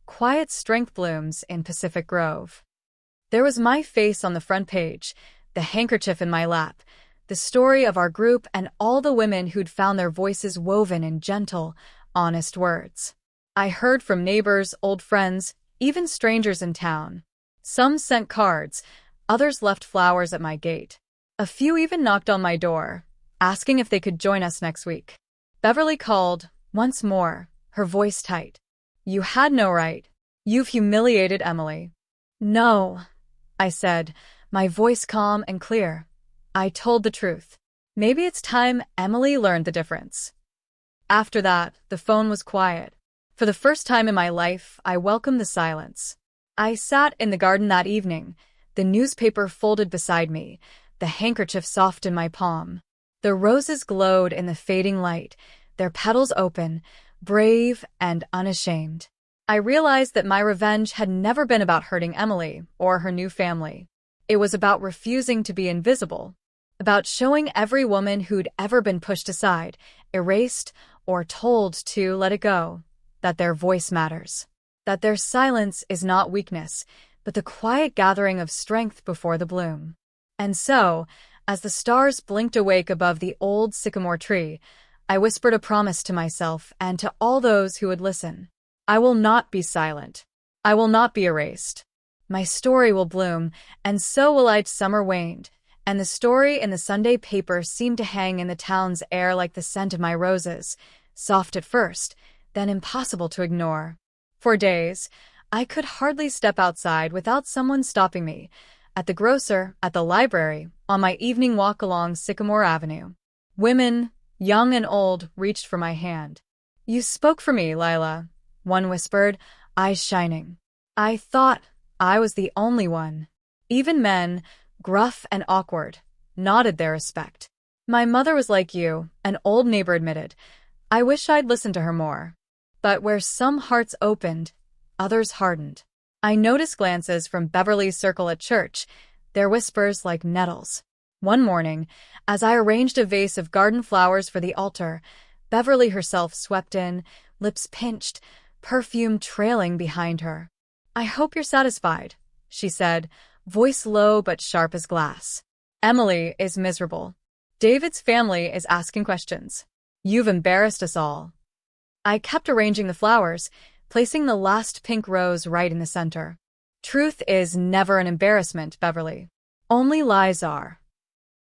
Quiet Strength Blooms in Pacific Grove. There was my face on the front page, the handkerchief in my lap, the story of our group and all the women who'd found their voices woven in gentle, honest words. I heard from neighbors, old friends, even strangers in town. Some sent cards, others left flowers at my gate. A few even knocked on my door, asking if they could join us next week. Beverly called, once more, her voice tight. "You had no right. You've humiliated Emily." "No," I said, my voice calm and clear. I told the truth. Maybe it's time Emily learned the difference. After that, the phone was quiet. For the first time in my life, I welcomed the silence. I sat in the garden that evening, the newspaper folded beside me, the handkerchief soft in my palm. The roses glowed in the fading light, their petals open, brave and unashamed. I realized that my revenge had never been about hurting Emily or her new family. It was about refusing to be invisible, about showing every woman who'd ever been pushed aside, erased, or told to let it go, that their voice matters, that their silence is not weakness, but the quiet gathering of strength before the bloom. And so, as the stars blinked awake above the old sycamore tree, I whispered a promise to myself and to all those who would listen. I will not be silent. I will not be erased. My story will bloom, and so will I. Summer waned, and the story in the Sunday paper seemed to hang in the town's air like the scent of my roses, soft at first, then impossible to ignore. For days, I could hardly step outside without someone stopping me, at the grocer, at the library, on my evening walk along Sycamore Avenue. Women, young and old, reached for my hand. "You spoke for me, Lila," one whispered, eyes shining. I thought I was the only one. Even men, gruff and awkward, nodded their respect. "My mother was like you," an old neighbor admitted. "I wish I'd listened to her more." But where some hearts opened, others hardened. I noticed glances from Beverly's circle at church, their whispers like nettles. One morning, as I arranged a vase of garden flowers for the altar, Beverly herself swept in, lips pinched, perfume trailing behind her. "I hope you're satisfied," she said, voice low but sharp as glass. "Emily is miserable. David's family is asking questions. You've embarrassed us all." I kept arranging the flowers, placing the last pink rose right in the center. "Truth is never an embarrassment, Beverly. Only lies are."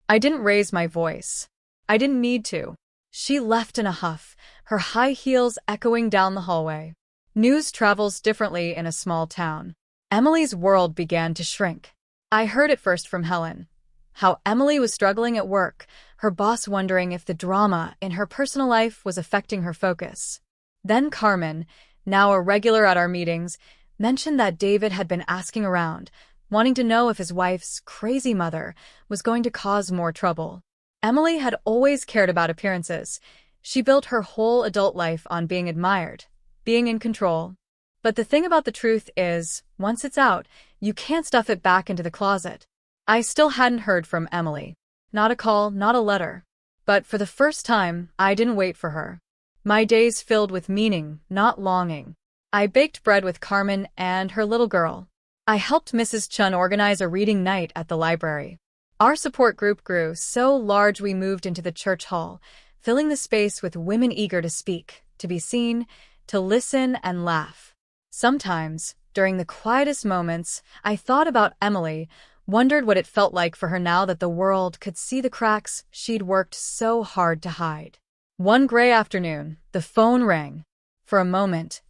I didn't raise my voice. I didn't need to. She left in a huff, her high heels echoing down the hallway. News travels differently in a small town. Emily's world began to shrink. I heard it first from Helen. How Emily was struggling at work, her boss wondering if the drama in her personal life was affecting her focus. Then Carmen, now a regular at our meetings, mentioned that David had been asking around, wanting to know if his wife's crazy mother was going to cause more trouble. Emily had always cared about appearances. She built her whole adult life on being admired, being in control. But the thing about the truth is, once it's out, you can't stuff it back into the closet. I still hadn't heard from Emily. Not a call, not a letter. But for the first time, I didn't wait for her. My days filled with meaning, not longing. I baked bread with Carmen and her little girl. I helped Mrs. Chun organize a reading night at the library. Our support group grew so large we moved into the church hall, filling the space with women eager to speak, to be seen, to listen and laugh. Sometimes, during the quietest moments, I thought about Emily, wondered what it felt like for her now that the world could see the cracks she'd worked so hard to hide. One gray afternoon, the phone rang. For a moment,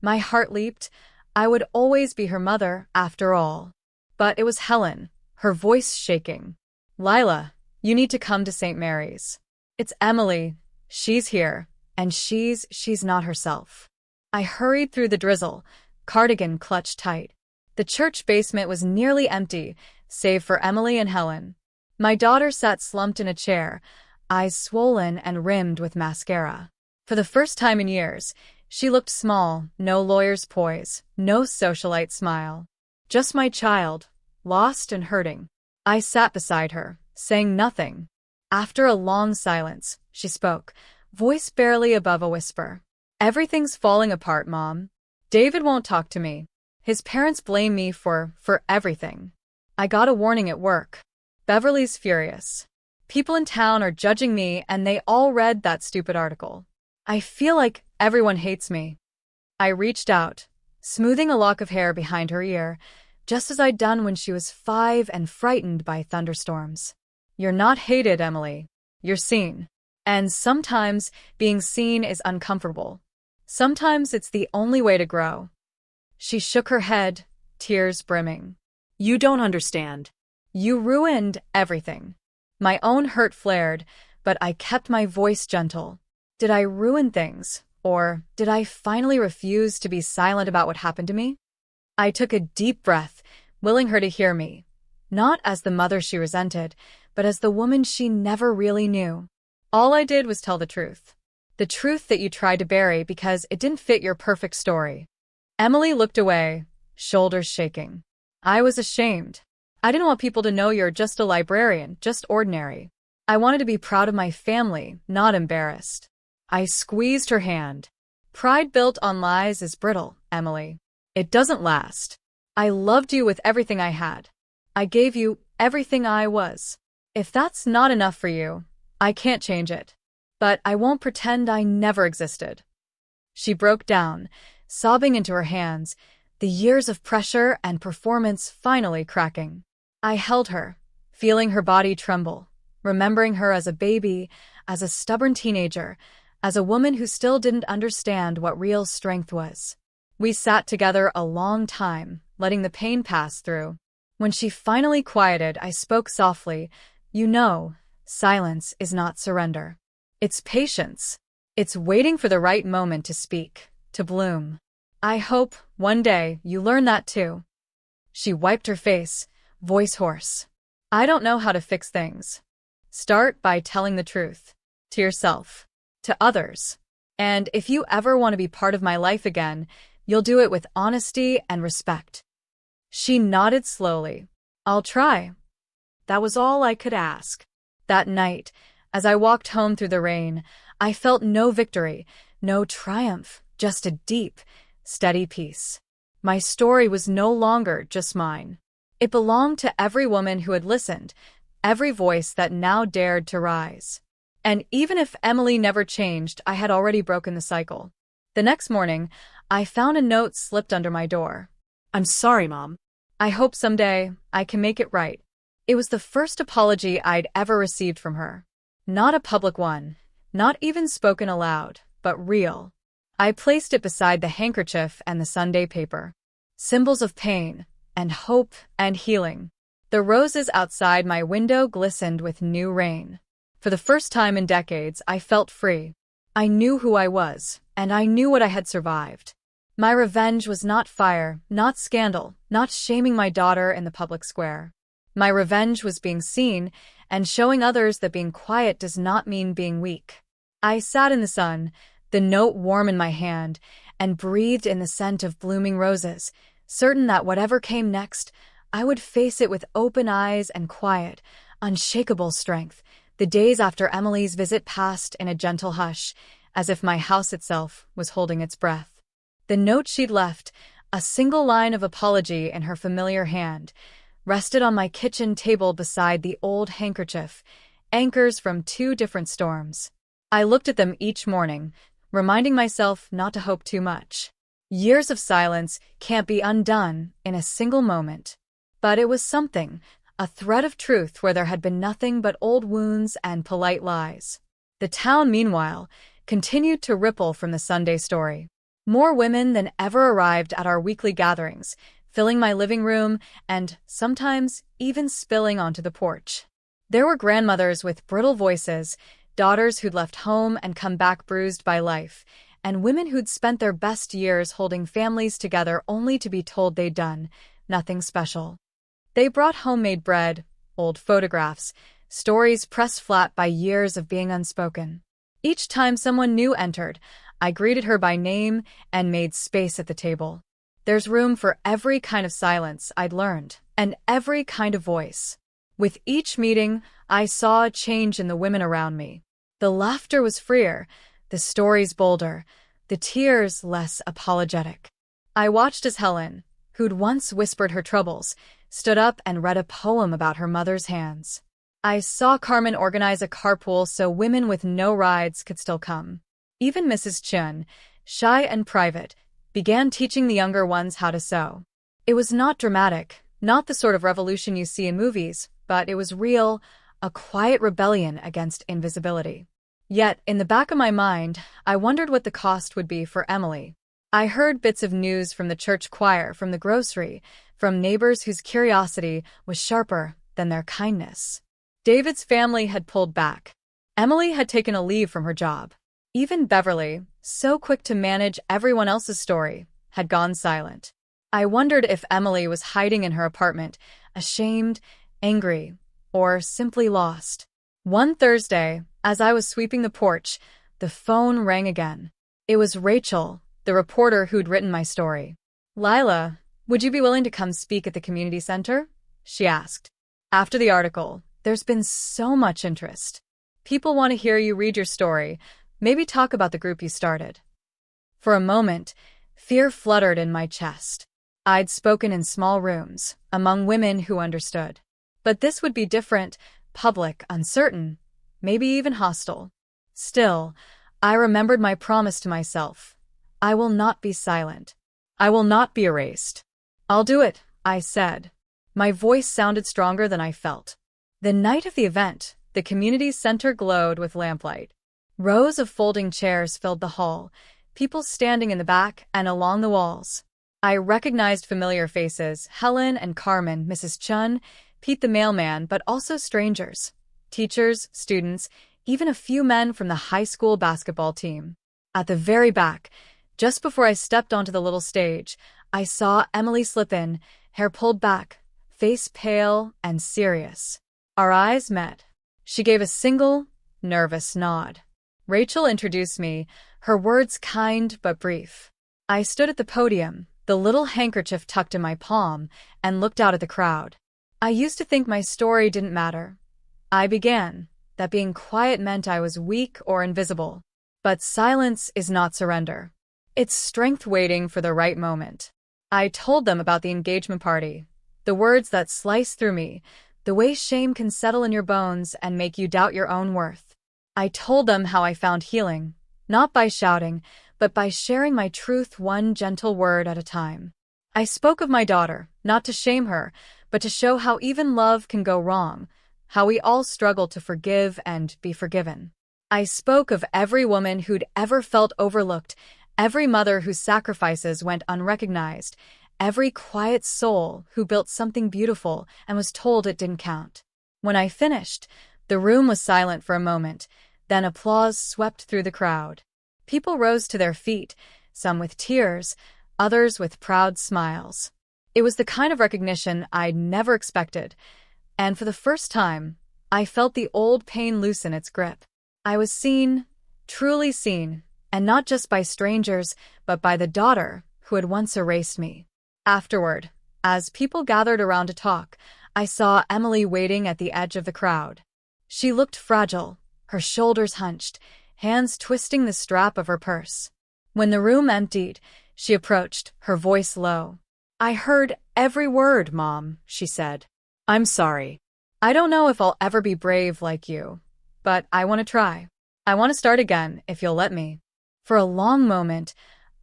my heart leaped. I would always be her mother, after all. But it was Helen, her voice shaking. "Lila, you need to come to St. Mary's. It's Emily. She's here, and she's not herself." I hurried through the drizzle, cardigan clutched tight. The church basement was nearly empty, save for Emily and Helen. My daughter sat slumped in a chair, eyes swollen and rimmed with mascara. For the first time in years, she looked small, no lawyer's poise, no socialite smile. Just my child, lost and hurting. I sat beside her, saying nothing. After a long silence, she spoke, voice barely above a whisper. "Everything's falling apart, Mom. David won't talk to me. His parents blame me for everything. I got a warning at work. Beverly's furious. People in town are judging me and they all read that stupid article. I feel like everyone hates me." I reached out, smoothing a lock of hair behind her ear, just as I'd done when she was 5 and frightened by thunderstorms. You're not hated, Emily. You're seen. And sometimes being seen is uncomfortable. Sometimes it's the only way to grow. She shook her head, tears brimming. You don't understand. You ruined everything. My own hurt flared, but I kept my voice gentle. Did I ruin things, or did I finally refuse to be silent about what happened to me? I took a deep breath, willing her to hear me, not as the mother she resented, but as the woman she never really knew. All I did was tell the truth. The truth that you tried to bury because it didn't fit your perfect story. Emily looked away, shoulders shaking. I was ashamed. I didn't want people to know you're just a librarian, just ordinary. I wanted to be proud of my family, not embarrassed. I squeezed her hand. Pride built on lies is brittle, Emily. It doesn't last. I loved you with everything I had. I gave you everything I was. If that's not enough for you, I can't change it. But I won't pretend I never existed. She broke down, sobbing into her hands, the years of pressure and performance finally cracking. I held her, feeling her body tremble, remembering her as a baby, as a stubborn teenager, as a woman who still didn't understand what real strength was. We sat together a long time, letting the pain pass through. When she finally quieted, I spoke softly. You know, silence is not surrender. It's patience. It's waiting for the right moment to speak, to bloom. I hope, one day, you learn that too. She wiped her face, voice hoarse. I don't know how to fix things. Start by telling the truth. To yourself. To others. And if you ever want to be part of my life again, you'll do it with honesty and respect. She nodded slowly. I'll try. That was all I could ask. That night, as I walked home through the rain, I felt no victory, no triumph, just a deep, steady peace. My story was no longer just mine. It belonged to every woman who had listened, every voice that now dared to rise. And even if Emily never changed, I had already broken the cycle. The next morning, I found a note slipped under my door. I'm sorry, Mom. I hope someday I can make it right. It was the first apology I'd ever received from her. Not a public one, not even spoken aloud, but real. I placed it beside the handkerchief and the Sunday paper. Symbols of pain, and hope, and healing. The roses outside my window glistened with new rain. For the first time in decades, I felt free. I knew who I was, and I knew what I had survived. My revenge was not fire, not scandal, not shaming my daughter in the public square. My revenge was being seen and showing others that being quiet does not mean being weak. I sat in the sun, the note warm in my hand, and breathed in the scent of blooming roses, certain that whatever came next, I would face it with open eyes and quiet, unshakable strength. The days after Emily's visit passed in a gentle hush, as if my house itself was holding its breath. The note she'd left, a single line of apology in her familiar hand, rested on my kitchen table beside the old handkerchief, anchors from 2 different storms. I looked at them each morning, reminding myself not to hope too much. Years of silence can't be undone in a single moment. But it was something, a thread of truth where there had been nothing but old wounds and polite lies. The town, meanwhile, continued to ripple from the Sunday story. More women than ever arrived at our weekly gatherings, filling my living room and, sometimes, even spilling onto the porch. There were grandmothers with brittle voices, daughters who'd left home and come back bruised by life, and women who'd spent their best years holding families together only to be told they'd done nothing special. They brought homemade bread, old photographs, stories pressed flat by years of being unspoken. Each time someone new entered, I greeted her by name and made space at the table. There's room for every kind of silence, I'd learned, and every kind of voice. With each meeting, I saw a change in the women around me. The laughter was freer, the stories bolder, the tears less apologetic. I watched as Helen, who'd once whispered her troubles, stood up and read a poem about her mother's hands. I saw Carmen organize a carpool so women with no rides could still come. Even Mrs. Chun, shy and private, began teaching the younger ones how to sew. It was not dramatic, not the sort of revolution you see in movies, but it was real, a quiet rebellion against invisibility. Yet, in the back of my mind, I wondered what the cost would be for Emily. I heard bits of news from the church choir, from the grocery, from neighbors whose curiosity was sharper than their kindness. David's family had pulled back. Emily had taken a leave from her job. Even Beverly, so quick to manage everyone else's story, had gone silent. I wondered if Emily was hiding in her apartment, ashamed, angry, or simply lost. One Thursday, as I was sweeping the porch, the phone rang again. It was Rachel, the reporter who'd written my story. "Lila, would you be willing to come speak at the community center?" she asked. "After the article, there's been so much interest. People want to hear you read your story, maybe talk about the group you started." For a moment, fear fluttered in my chest. I'd spoken in small rooms, among women who understood. But this would be different, public, uncertain, maybe even hostile. Still, I remembered my promise to myself. I will not be silent. I will not be erased. "I'll do it," I said. My voice sounded stronger than I felt. The night of the event, the community center glowed with lamplight. Rows of folding chairs filled the hall, people standing in the back and along the walls. I recognized familiar faces, Helen and Carmen, Mrs. Chun, Pete the mailman, but also strangers. Teachers, students, even a few men from the high school basketball team. At the very back, just before I stepped onto the little stage, I saw Emily slip in, hair pulled back, face pale and serious. Our eyes met. She gave a single, nervous nod. Rachel introduced me, her words kind but brief. I stood at the podium, the little handkerchief tucked in my palm, and looked out at the crowd. I used to think my story didn't matter. I began, that being quiet meant I was weak or invisible. But silence is not surrender. It's strength waiting for the right moment. I told them about the engagement party, the words that sliced through me, the way shame can settle in your bones and make you doubt your own worth. I told them how I found healing, not by shouting, but by sharing my truth one gentle word at a time. I spoke of my daughter, not to shame her, but to show how even love can go wrong, how we all struggle to forgive and be forgiven. I spoke of every woman who'd ever felt overlooked, every mother whose sacrifices went unrecognized, every quiet soul who built something beautiful and was told it didn't count. When I finished, the room was silent for a moment, then applause swept through the crowd. People rose to their feet, some with tears, others with proud smiles. It was the kind of recognition I'd never expected, and for the first time, I felt the old pain loosen its grip. I was seen, truly seen, and not just by strangers, but by the daughter who had once erased me. Afterward, as people gathered around to talk, I saw Emily waiting at the edge of the crowd. She looked fragile, her shoulders hunched, hands twisting the strap of her purse. When the room emptied, she approached, her voice low. "I heard every word, Mom," she said. "I'm sorry. I don't know if I'll ever be brave like you, but I want to try. I want to start again, if you'll let me." For a long moment,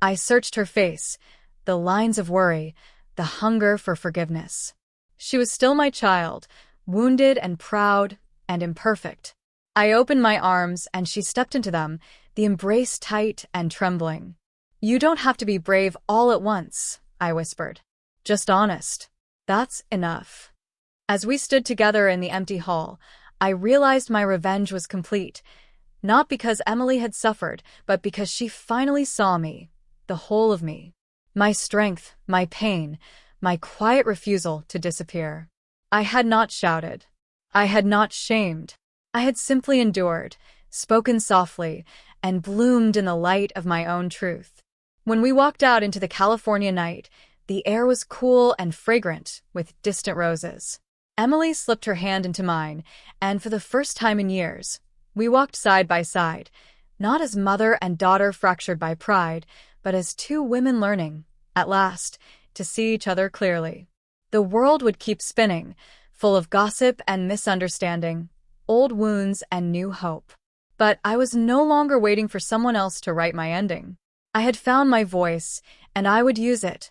I searched her face, the lines of worry, the hunger for forgiveness. She was still my child, wounded and proud and imperfect. I opened my arms and she stepped into them, the embrace tight and trembling. "You don't have to be brave all at once," I whispered. "Just honest. That's enough." As we stood together in the empty hall, I realized my revenge was complete, not because Emily had suffered, but because she finally saw me, the whole of me. My strength, my pain, my quiet refusal to disappear. I had not shouted. I had not shamed. I had simply endured, spoken softly, and bloomed in the light of my own truth. When we walked out into the California night, the air was cool and fragrant with distant roses. Emily slipped her hand into mine, and for the first time in years, we walked side by side, not as mother and daughter fractured by pride, but as two women learning, at last, to see each other clearly. The world would keep spinning, full of gossip and misunderstanding, old wounds and new hope. But I was no longer waiting for someone else to write my ending. I had found my voice, and I would use it.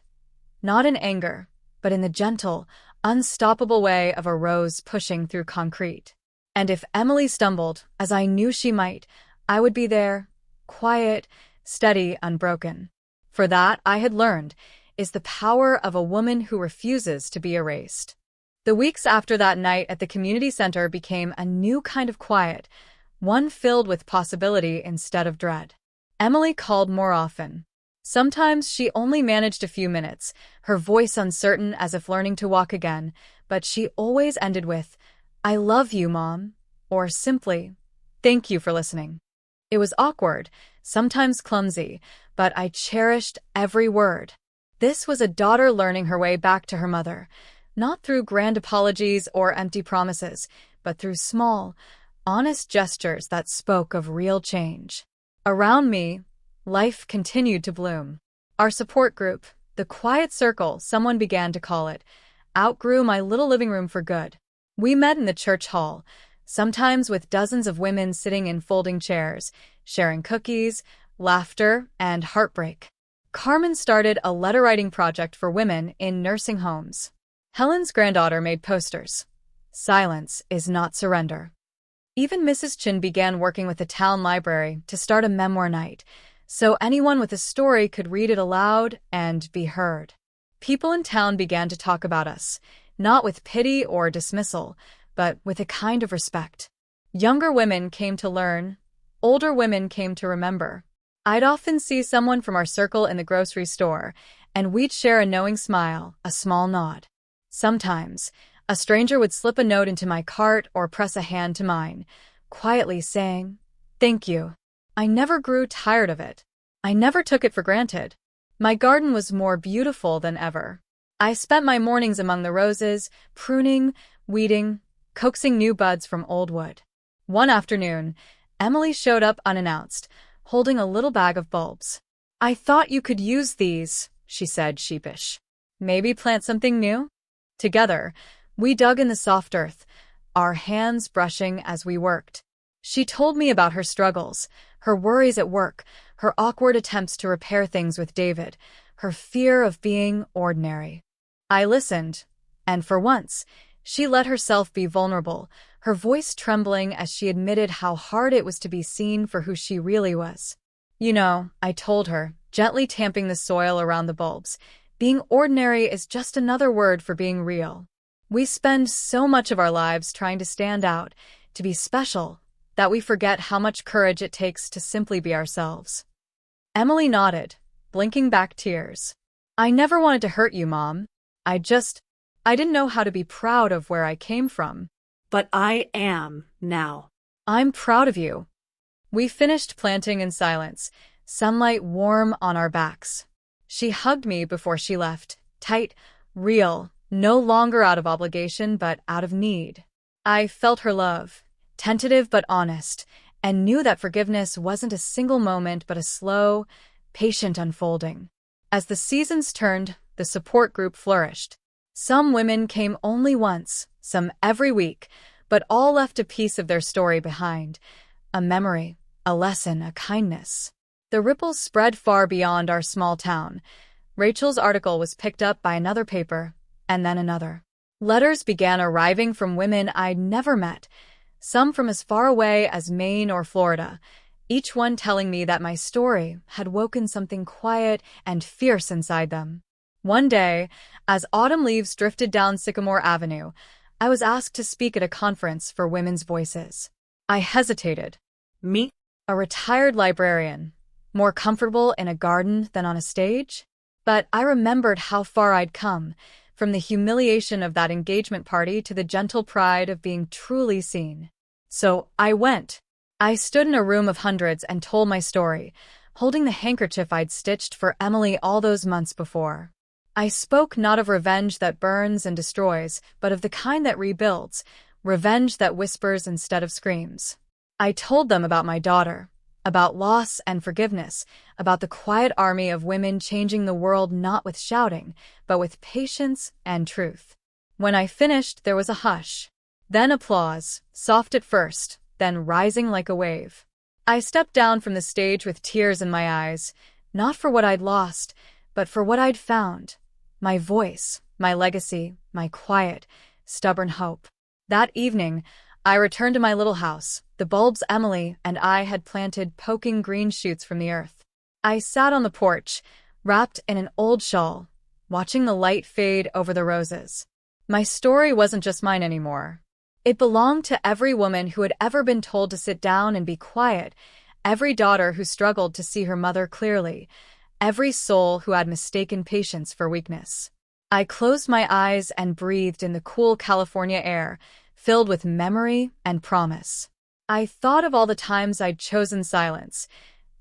Not in anger, but in the gentle, unstoppable way of a rose pushing through concrete. And if Emily stumbled, as I knew she might, I would be there, quiet, steady, unbroken. For that, I had learned, is the power of a woman who refuses to be erased. The weeks after that night at the community center became a new kind of quiet, one filled with possibility instead of dread. Emily called more often. Sometimes she only managed a few minutes, her voice uncertain as if learning to walk again, but she always ended with, "I love you, Mom," or simply, "Thank you for listening." It was awkward, sometimes clumsy, but I cherished every word. This was a daughter learning her way back to her mother, not through grand apologies or empty promises, but through small, honest gestures that spoke of real change. Around me, life continued to bloom. Our support group, the quiet circle someone began to call it, outgrew my little living room for good. We met in the church hall, sometimes with dozens of women sitting in folding chairs, sharing cookies, laughter, and heartbreak. Carmen started a letter-writing project for women in nursing homes. Helen's granddaughter made posters. Silence is not surrender. Even Mrs. Chin began working with the town library to start a memoir night, so anyone with a story could read it aloud and be heard. People in town began to talk about us, not with pity or dismissal, but with a kind of respect. Younger women came to learn, older women came to remember. I'd often see someone from our circle in the grocery store, and we'd share a knowing smile, a small nod. Sometimes, a stranger would slip a note into my cart or press a hand to mine, quietly saying, "Thank you." I never grew tired of it. I never took it for granted. My garden was more beautiful than ever. I spent my mornings among the roses, pruning, weeding, coaxing new buds from old wood. One afternoon, Emily showed up unannounced, holding a little bag of bulbs. "I thought you could use these," she said, sheepish. "Maybe plant something new?" Together, we dug in the soft earth, our hands brushing as we worked. She told me about her struggles, her worries at work, her awkward attempts to repair things with David, her fear of being ordinary. I listened, and for once, she let herself be vulnerable, her voice trembling as she admitted how hard it was to be seen for who she really was. "You know," I told her, gently tamping the soil around the bulbs, "being ordinary is just another word for being real. We spend so much of our lives trying to stand out, to be special, that we forget how much courage it takes to simply be ourselves." Emily nodded, blinking back tears. "I never wanted to hurt you, Mom. I didn't know how to be proud of where I came from." But I am now. "I'm proud of you." We finished planting in silence, sunlight warm on our backs. She hugged me before she left, tight, real, no longer out of obligation but out of need. I felt her love, tentative but honest, and knew that forgiveness wasn't a single moment but a slow, patient unfolding. As the seasons turned, the support group flourished. Some women came only once, some every week, but all left a piece of their story behind, a memory, a lesson, a kindness. The ripples spread far beyond our small town. Rachel's article was picked up by another paper, and then another. Letters began arriving from women I'd never met, some from as far away as Maine or Florida, each one telling me that my story had woken something quiet and fierce inside them. One day, as autumn leaves drifted down Sycamore Avenue, I was asked to speak at a conference for women's voices. I hesitated. Me? A retired librarian, more comfortable in a garden than on a stage? But I remembered how far I'd come, from the humiliation of that engagement party to the gentle pride of being truly seen. So I went. I stood in a room of hundreds and told my story, holding the handkerchief I'd stitched for Emily all those months before. I spoke not of revenge that burns and destroys, but of the kind that rebuilds, revenge that whispers instead of screams. I told them about my daughter, about loss and forgiveness, about the quiet army of women changing the world not with shouting, but with patience and truth. When I finished, there was a hush. Then applause, soft at first, then rising like a wave. I stepped down from the stage with tears in my eyes, not for what I'd lost, but for what I'd found: my voice, my legacy, my quiet, stubborn hope. That evening, I returned to my little house, the bulbs Emily and I had planted poking green shoots from the earth. I sat on the porch, wrapped in an old shawl, watching the light fade over the roses. My story wasn't just mine anymore. It belonged to every woman who had ever been told to sit down and be quiet, every daughter who struggled to see her mother clearly, every soul who had mistaken patience for weakness. I closed my eyes and breathed in the cool California air, filled with memory and promise. I thought of all the times I'd chosen silence,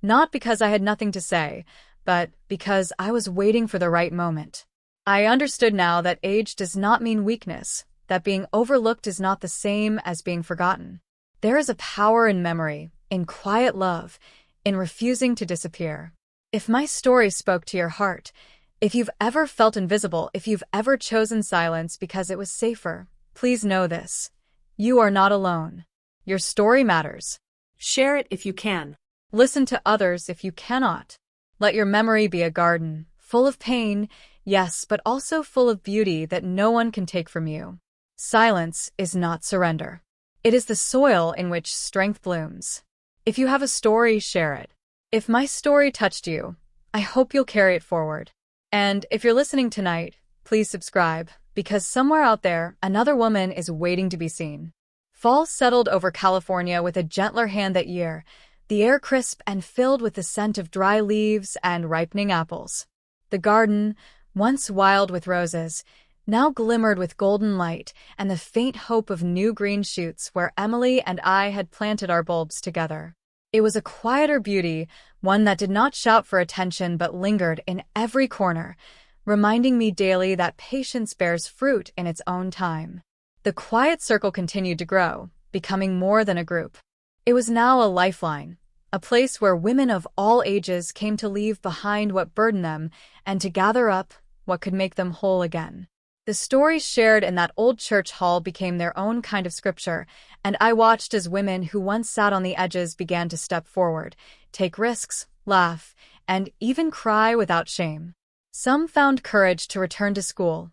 not because I had nothing to say, but because I was waiting for the right moment. I understood now that age does not mean weakness, that being overlooked is not the same as being forgotten. There is a power in memory, in quiet love, in refusing to disappear. If my story spoke to your heart, if you've ever felt invisible, if you've ever chosen silence because it was safer, please know this: you are not alone. Your story matters. Share it if you can. Listen to others if you cannot. Let your memory be a garden, full of pain, yes, but also full of beauty that no one can take from you. Silence is not surrender. It is the soil in which strength blooms. If you have a story, share it. If my story touched you, I hope you'll carry it forward. And if you're listening tonight, please subscribe, because somewhere out there, another woman is waiting to be seen. Fall settled over California with a gentler hand that year, the air crisp and filled with the scent of dry leaves and ripening apples. The garden, once wild with roses, now glimmered with golden light and the faint hope of new green shoots where Emily and I had planted our bulbs together. It was a quieter beauty, one that did not shout for attention but lingered in every corner, reminding me daily that patience bears fruit in its own time. The quiet circle continued to grow, becoming more than a group. It was now a lifeline, a place where women of all ages came to leave behind what burdened them and to gather up what could make them whole again. The stories shared in that old church hall became their own kind of scripture, and I watched as women who once sat on the edges began to step forward, take risks, laugh, and even cry without shame. Some found courage to return to school.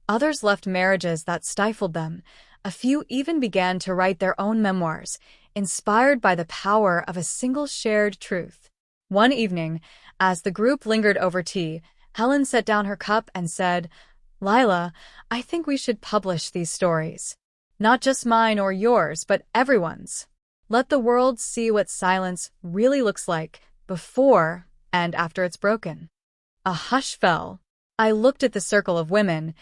Others left marriages that stifled them. A few even began to write their own memoirs, inspired by the power of a single shared truth. One evening, as the group lingered over tea, Helen set down her cup and said, "Lila, I think we should publish these stories. Not just mine or yours, but everyone's. Let the world see what silence really looks like before and after it's broken." A hush fell. I looked at the circle of women,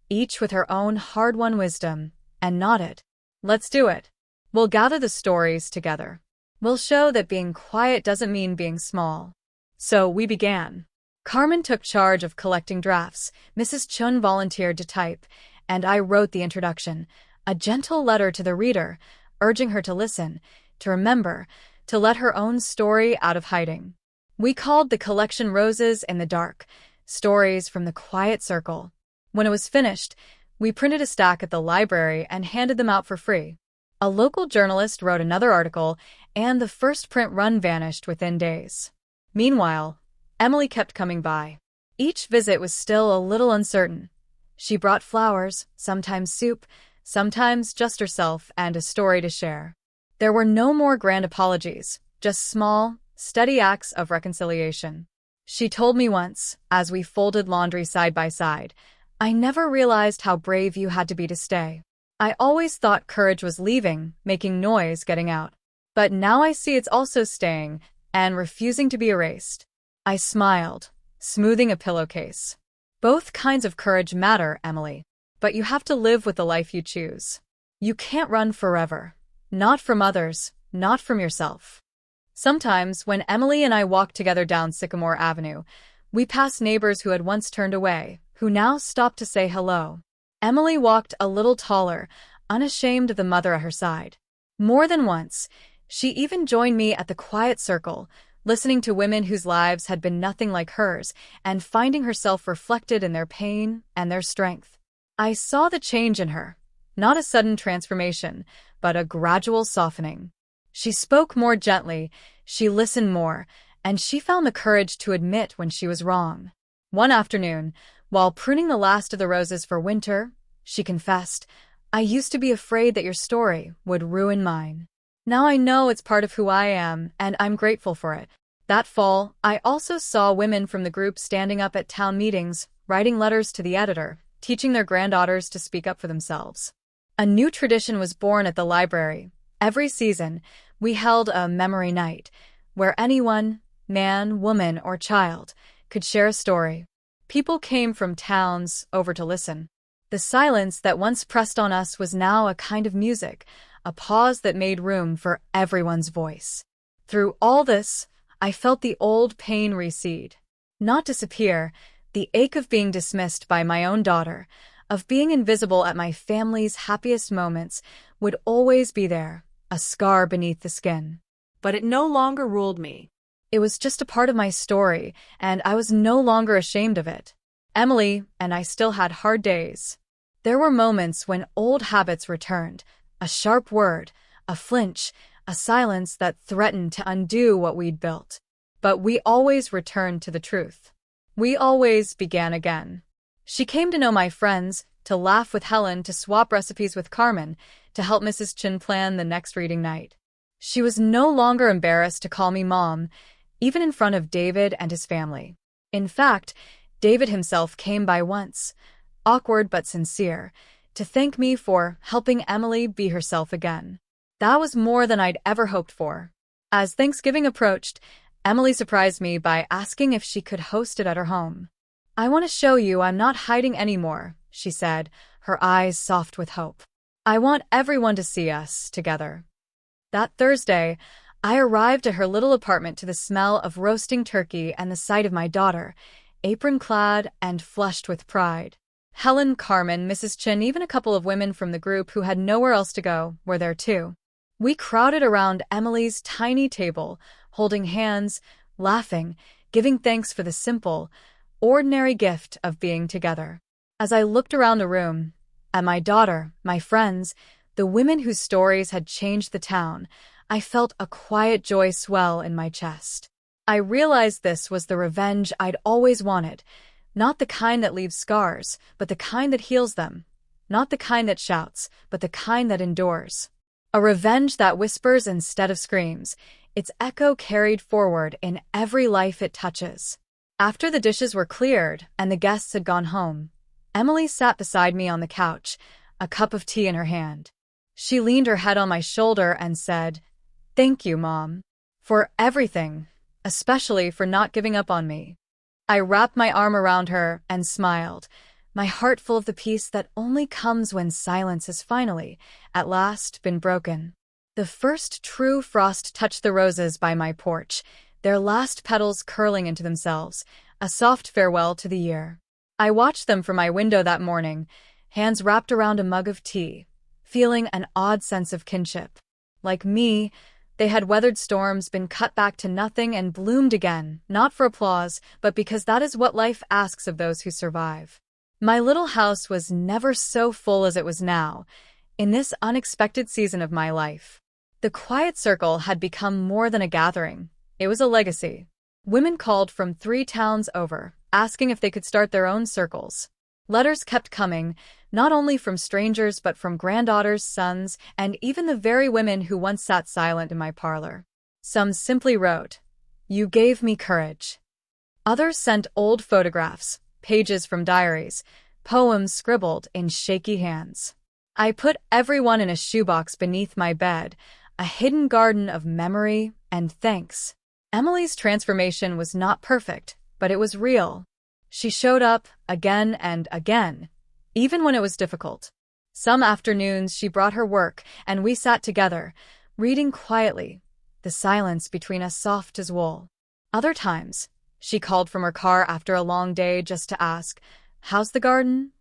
each with her own hard-won wisdom, and nodded. "Let's do it. We'll gather the stories together. We'll show that being quiet doesn't mean being small." So we began. Carmen took charge of collecting drafts, Mrs. Chun volunteered to type, and I wrote the introduction, a gentle letter to the reader, urging her to listen, to remember, to let her own story out of hiding. We called the collection Roses in the Dark, stories from the quiet circle. When it was finished, we printed a stack at the library and handed them out for free. A local journalist wrote another article, and the first print run vanished within days. Meanwhile, Emily kept coming by. Each visit was still a little uncertain. She brought flowers, sometimes soup, sometimes just herself and a story to share. There were no more grand apologies, just small, steady acts of reconciliation. She told me once, as we folded laundry side by side, "I never realized how brave you had to be to stay. I always thought courage was leaving, making noise, getting out. But now I see it's also staying and refusing to be erased." I smiled, smoothing a pillowcase. "Both kinds of courage matter, Emily, but you have to live with the life you choose. You can't run forever. Not from others, not from yourself." Sometimes, when Emily and I walked together down Sycamore Avenue, we passed neighbors who had once turned away, who now stopped to say hello. Emily walked a little taller, unashamed of the mother at her side. More than once, she even joined me at the quiet circle, listening to women whose lives had been nothing like hers and finding herself reflected in their pain and their strength. I saw the change in her, not a sudden transformation, but a gradual softening. She spoke more gently, she listened more, and she found the courage to admit when she was wrong. One afternoon, while pruning the last of the roses for winter, she confessed, "I used to be afraid that your story would ruin mine. Now I know it's part of who I am, and I'm grateful for it." That fall, I also saw women from the group standing up at town meetings, writing letters to the editor, teaching their granddaughters to speak up for themselves. A new tradition was born at the library. Every season, we held a memory night, where anyone, man, woman, or child, could share a story. People came from towns over to listen. The silence that once pressed on us was now a kind of music, a pause that made room for everyone's voice. Through all this, I felt the old pain recede. Not disappear, the ache of being dismissed by my own daughter, of being invisible at my family's happiest moments, would always be there, a scar beneath the skin. But it no longer ruled me. It was just a part of my story, and I was no longer ashamed of it. Emily and I still had hard days. There were moments when old habits returned, a sharp word, a flinch, a silence that threatened to undo what we'd built. But we always returned to the truth. We always began again. She came to know my friends, to laugh with Helen, to swap recipes with Carmen, to help Mrs. Chin plan the next reading night. She was no longer embarrassed to call me Mom, even in front of David and his family. In fact, David himself came by once, awkward but sincere, to thank me for helping Emily be herself again. That was more than I'd ever hoped for. As Thanksgiving approached, Emily surprised me by asking if she could host it at her home. "I want to show you I'm not hiding anymore," she said, her eyes soft with hope. "I want everyone to see us together." That Thursday, I arrived at her little apartment to the smell of roasting turkey and the sight of my daughter, apron-clad and flushed with pride. Helen, Carmen, Mrs. Chin, even a couple of women from the group who had nowhere else to go, were there too. We crowded around Emily's tiny table, holding hands, laughing, giving thanks for the simple, ordinary gift of being together. As I looked around the room, at my daughter, my friends, the women whose stories had changed the town, I felt a quiet joy swell in my chest. I realized this was the revenge I'd always wanted, not the kind that leaves scars, but the kind that heals them, not the kind that shouts, but the kind that endures. A revenge that whispers instead of screams, its echo carried forward in every life it touches. After the dishes were cleared and the guests had gone home, Emily sat beside me on the couch, a cup of tea in her hand. She leaned her head on my shoulder and said, "Thank you, Mom, for everything, especially for not giving up on me." I wrapped my arm around her and smiled, my heart full of the peace that only comes when silence has finally, at last, been broken. The first true frost touched the roses by my porch, their last petals curling into themselves, a soft farewell to the year. I watched them from my window that morning, hands wrapped around a mug of tea, feeling an odd sense of kinship. Like me, they had weathered storms, been cut back to nothing, and bloomed again, not for applause, but because that is what life asks of those who survive. My little house was never so full as it was now, in this unexpected season of my life. The quiet circle had become more than a gathering. It was a legacy. Women called from 3 towns over, asking if they could start their own circles. Letters kept coming, not only from strangers but from granddaughters, sons, and even the very women who once sat silent in my parlor. Some simply wrote, "You gave me courage." Others sent old photographs, pages from diaries, poems scribbled in shaky hands. I put everyone in a shoebox beneath my bed, a hidden garden of memory and thanks. Emily's transformation was not perfect, but it was real. She showed up again and again, even when it was difficult. Some afternoons she brought her work, and we sat together, reading quietly, the silence between us soft as wool. Other times, she called from her car after a long day just to ask, "How's the garden?"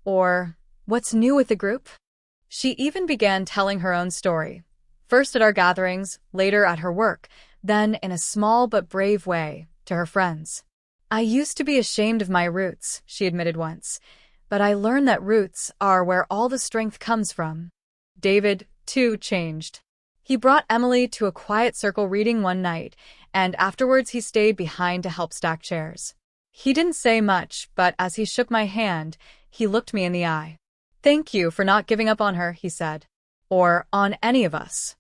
or "What's new with the group?" She even began telling her own story, first at our gatherings, later at her work, then in a small but brave way, to her friends. "I used to be ashamed of my roots," she admitted once, "but I learned that roots are where all the strength comes from." David, too, changed. He brought Emily to a quiet circle reading one night, and afterwards he stayed behind to help stack chairs. He didn't say much, but as he shook my hand, he looked me in the eye. "Thank you for not giving up on her," he said. "Or on any of us."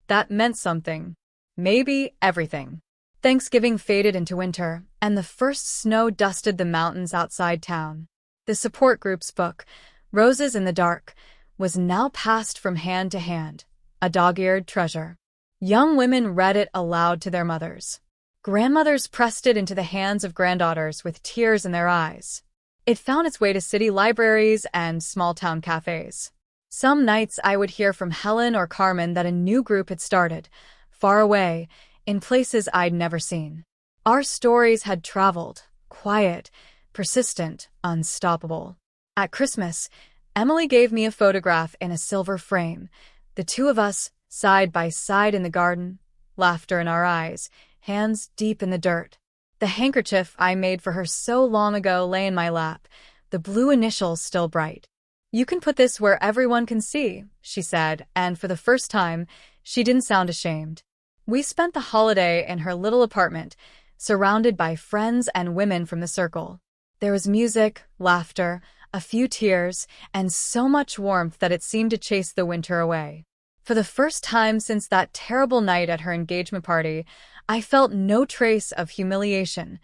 That meant something. Maybe everything. Thanksgiving faded into winter, and the first snow dusted the mountains outside town. The support group's book, Roses in the Dark, was now passed from hand to hand, a dog-eared treasure. Young women read it aloud to their mothers. Grandmothers pressed it into the hands of granddaughters with tears in their eyes. It found its way to city libraries and small-town cafes. Some nights I would hear from Helen or Carmen that a new group had started, far away, in places I'd never seen. Our stories had traveled, quiet, persistent, unstoppable. At Christmas, Emily gave me a photograph in a silver frame, the two of us, side by side in the garden, laughter in our eyes, hands deep in the dirt. The handkerchief I made for her so long ago lay in my lap, the blue initials still bright. "You can put this where everyone can see," she said, and for the first time, she didn't sound ashamed. We spent the holiday in her little apartment, surrounded by friends and women from the circle. There was music, laughter, a few tears, and so much warmth that it seemed to chase the winter away. For the first time since that terrible night at her engagement party, I felt no trace of humiliation,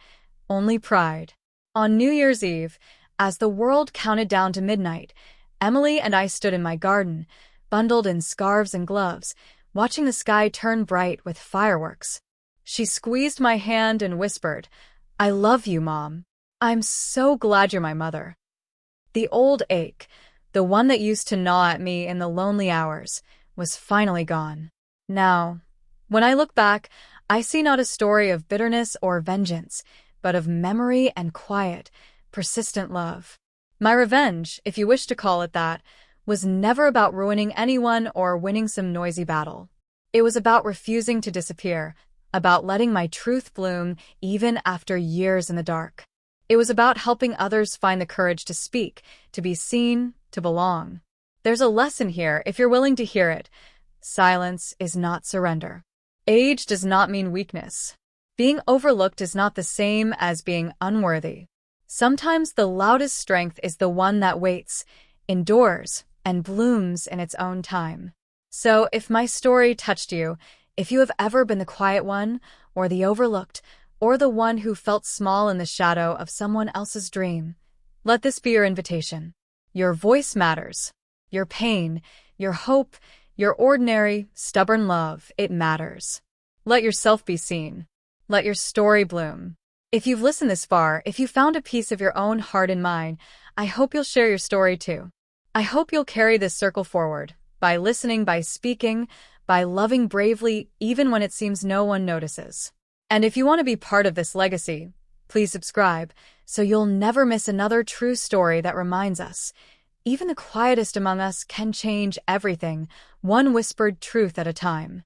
only pride. On New Year's Eve, as the world counted down to midnight, Emily and I stood in my garden, bundled in scarves and gloves, watching the sky turn bright with fireworks. She squeezed my hand and whispered, "I love you, Mom. I'm so glad you're my mother." The old ache, the one that used to gnaw at me in the lonely hours, was finally gone. Now, when I look back, I see not a story of bitterness or vengeance, but of memory and quiet, persistent love. My revenge, if you wish to call it that, was never about ruining anyone or winning some noisy battle. It was about refusing to disappear, about letting my truth bloom even after years in the dark. It was about helping others find the courage to speak, to be seen, to belong. There's a lesson here if you're willing to hear it. Silence is not surrender. Age does not mean weakness. Being overlooked is not the same as being unworthy. Sometimes the loudest strength is the one that waits, endures, and blooms in its own time. So if my story touched you, if you have ever been the quiet one, or the overlooked, or the one who felt small in the shadow of someone else's dream, let this be your invitation. Your voice matters. Your pain, your hope, your ordinary, stubborn love, it matters. Let yourself be seen. Let your story bloom. If you've listened this far, if you found a piece of your own heart in mine, I hope you'll share your story too. I hope you'll carry this circle forward, by listening, by speaking, by loving bravely, even when it seems no one notices. And if you want to be part of this legacy, please subscribe, so you'll never miss another true story that reminds us, even the quietest among us can change everything, one whispered truth at a time.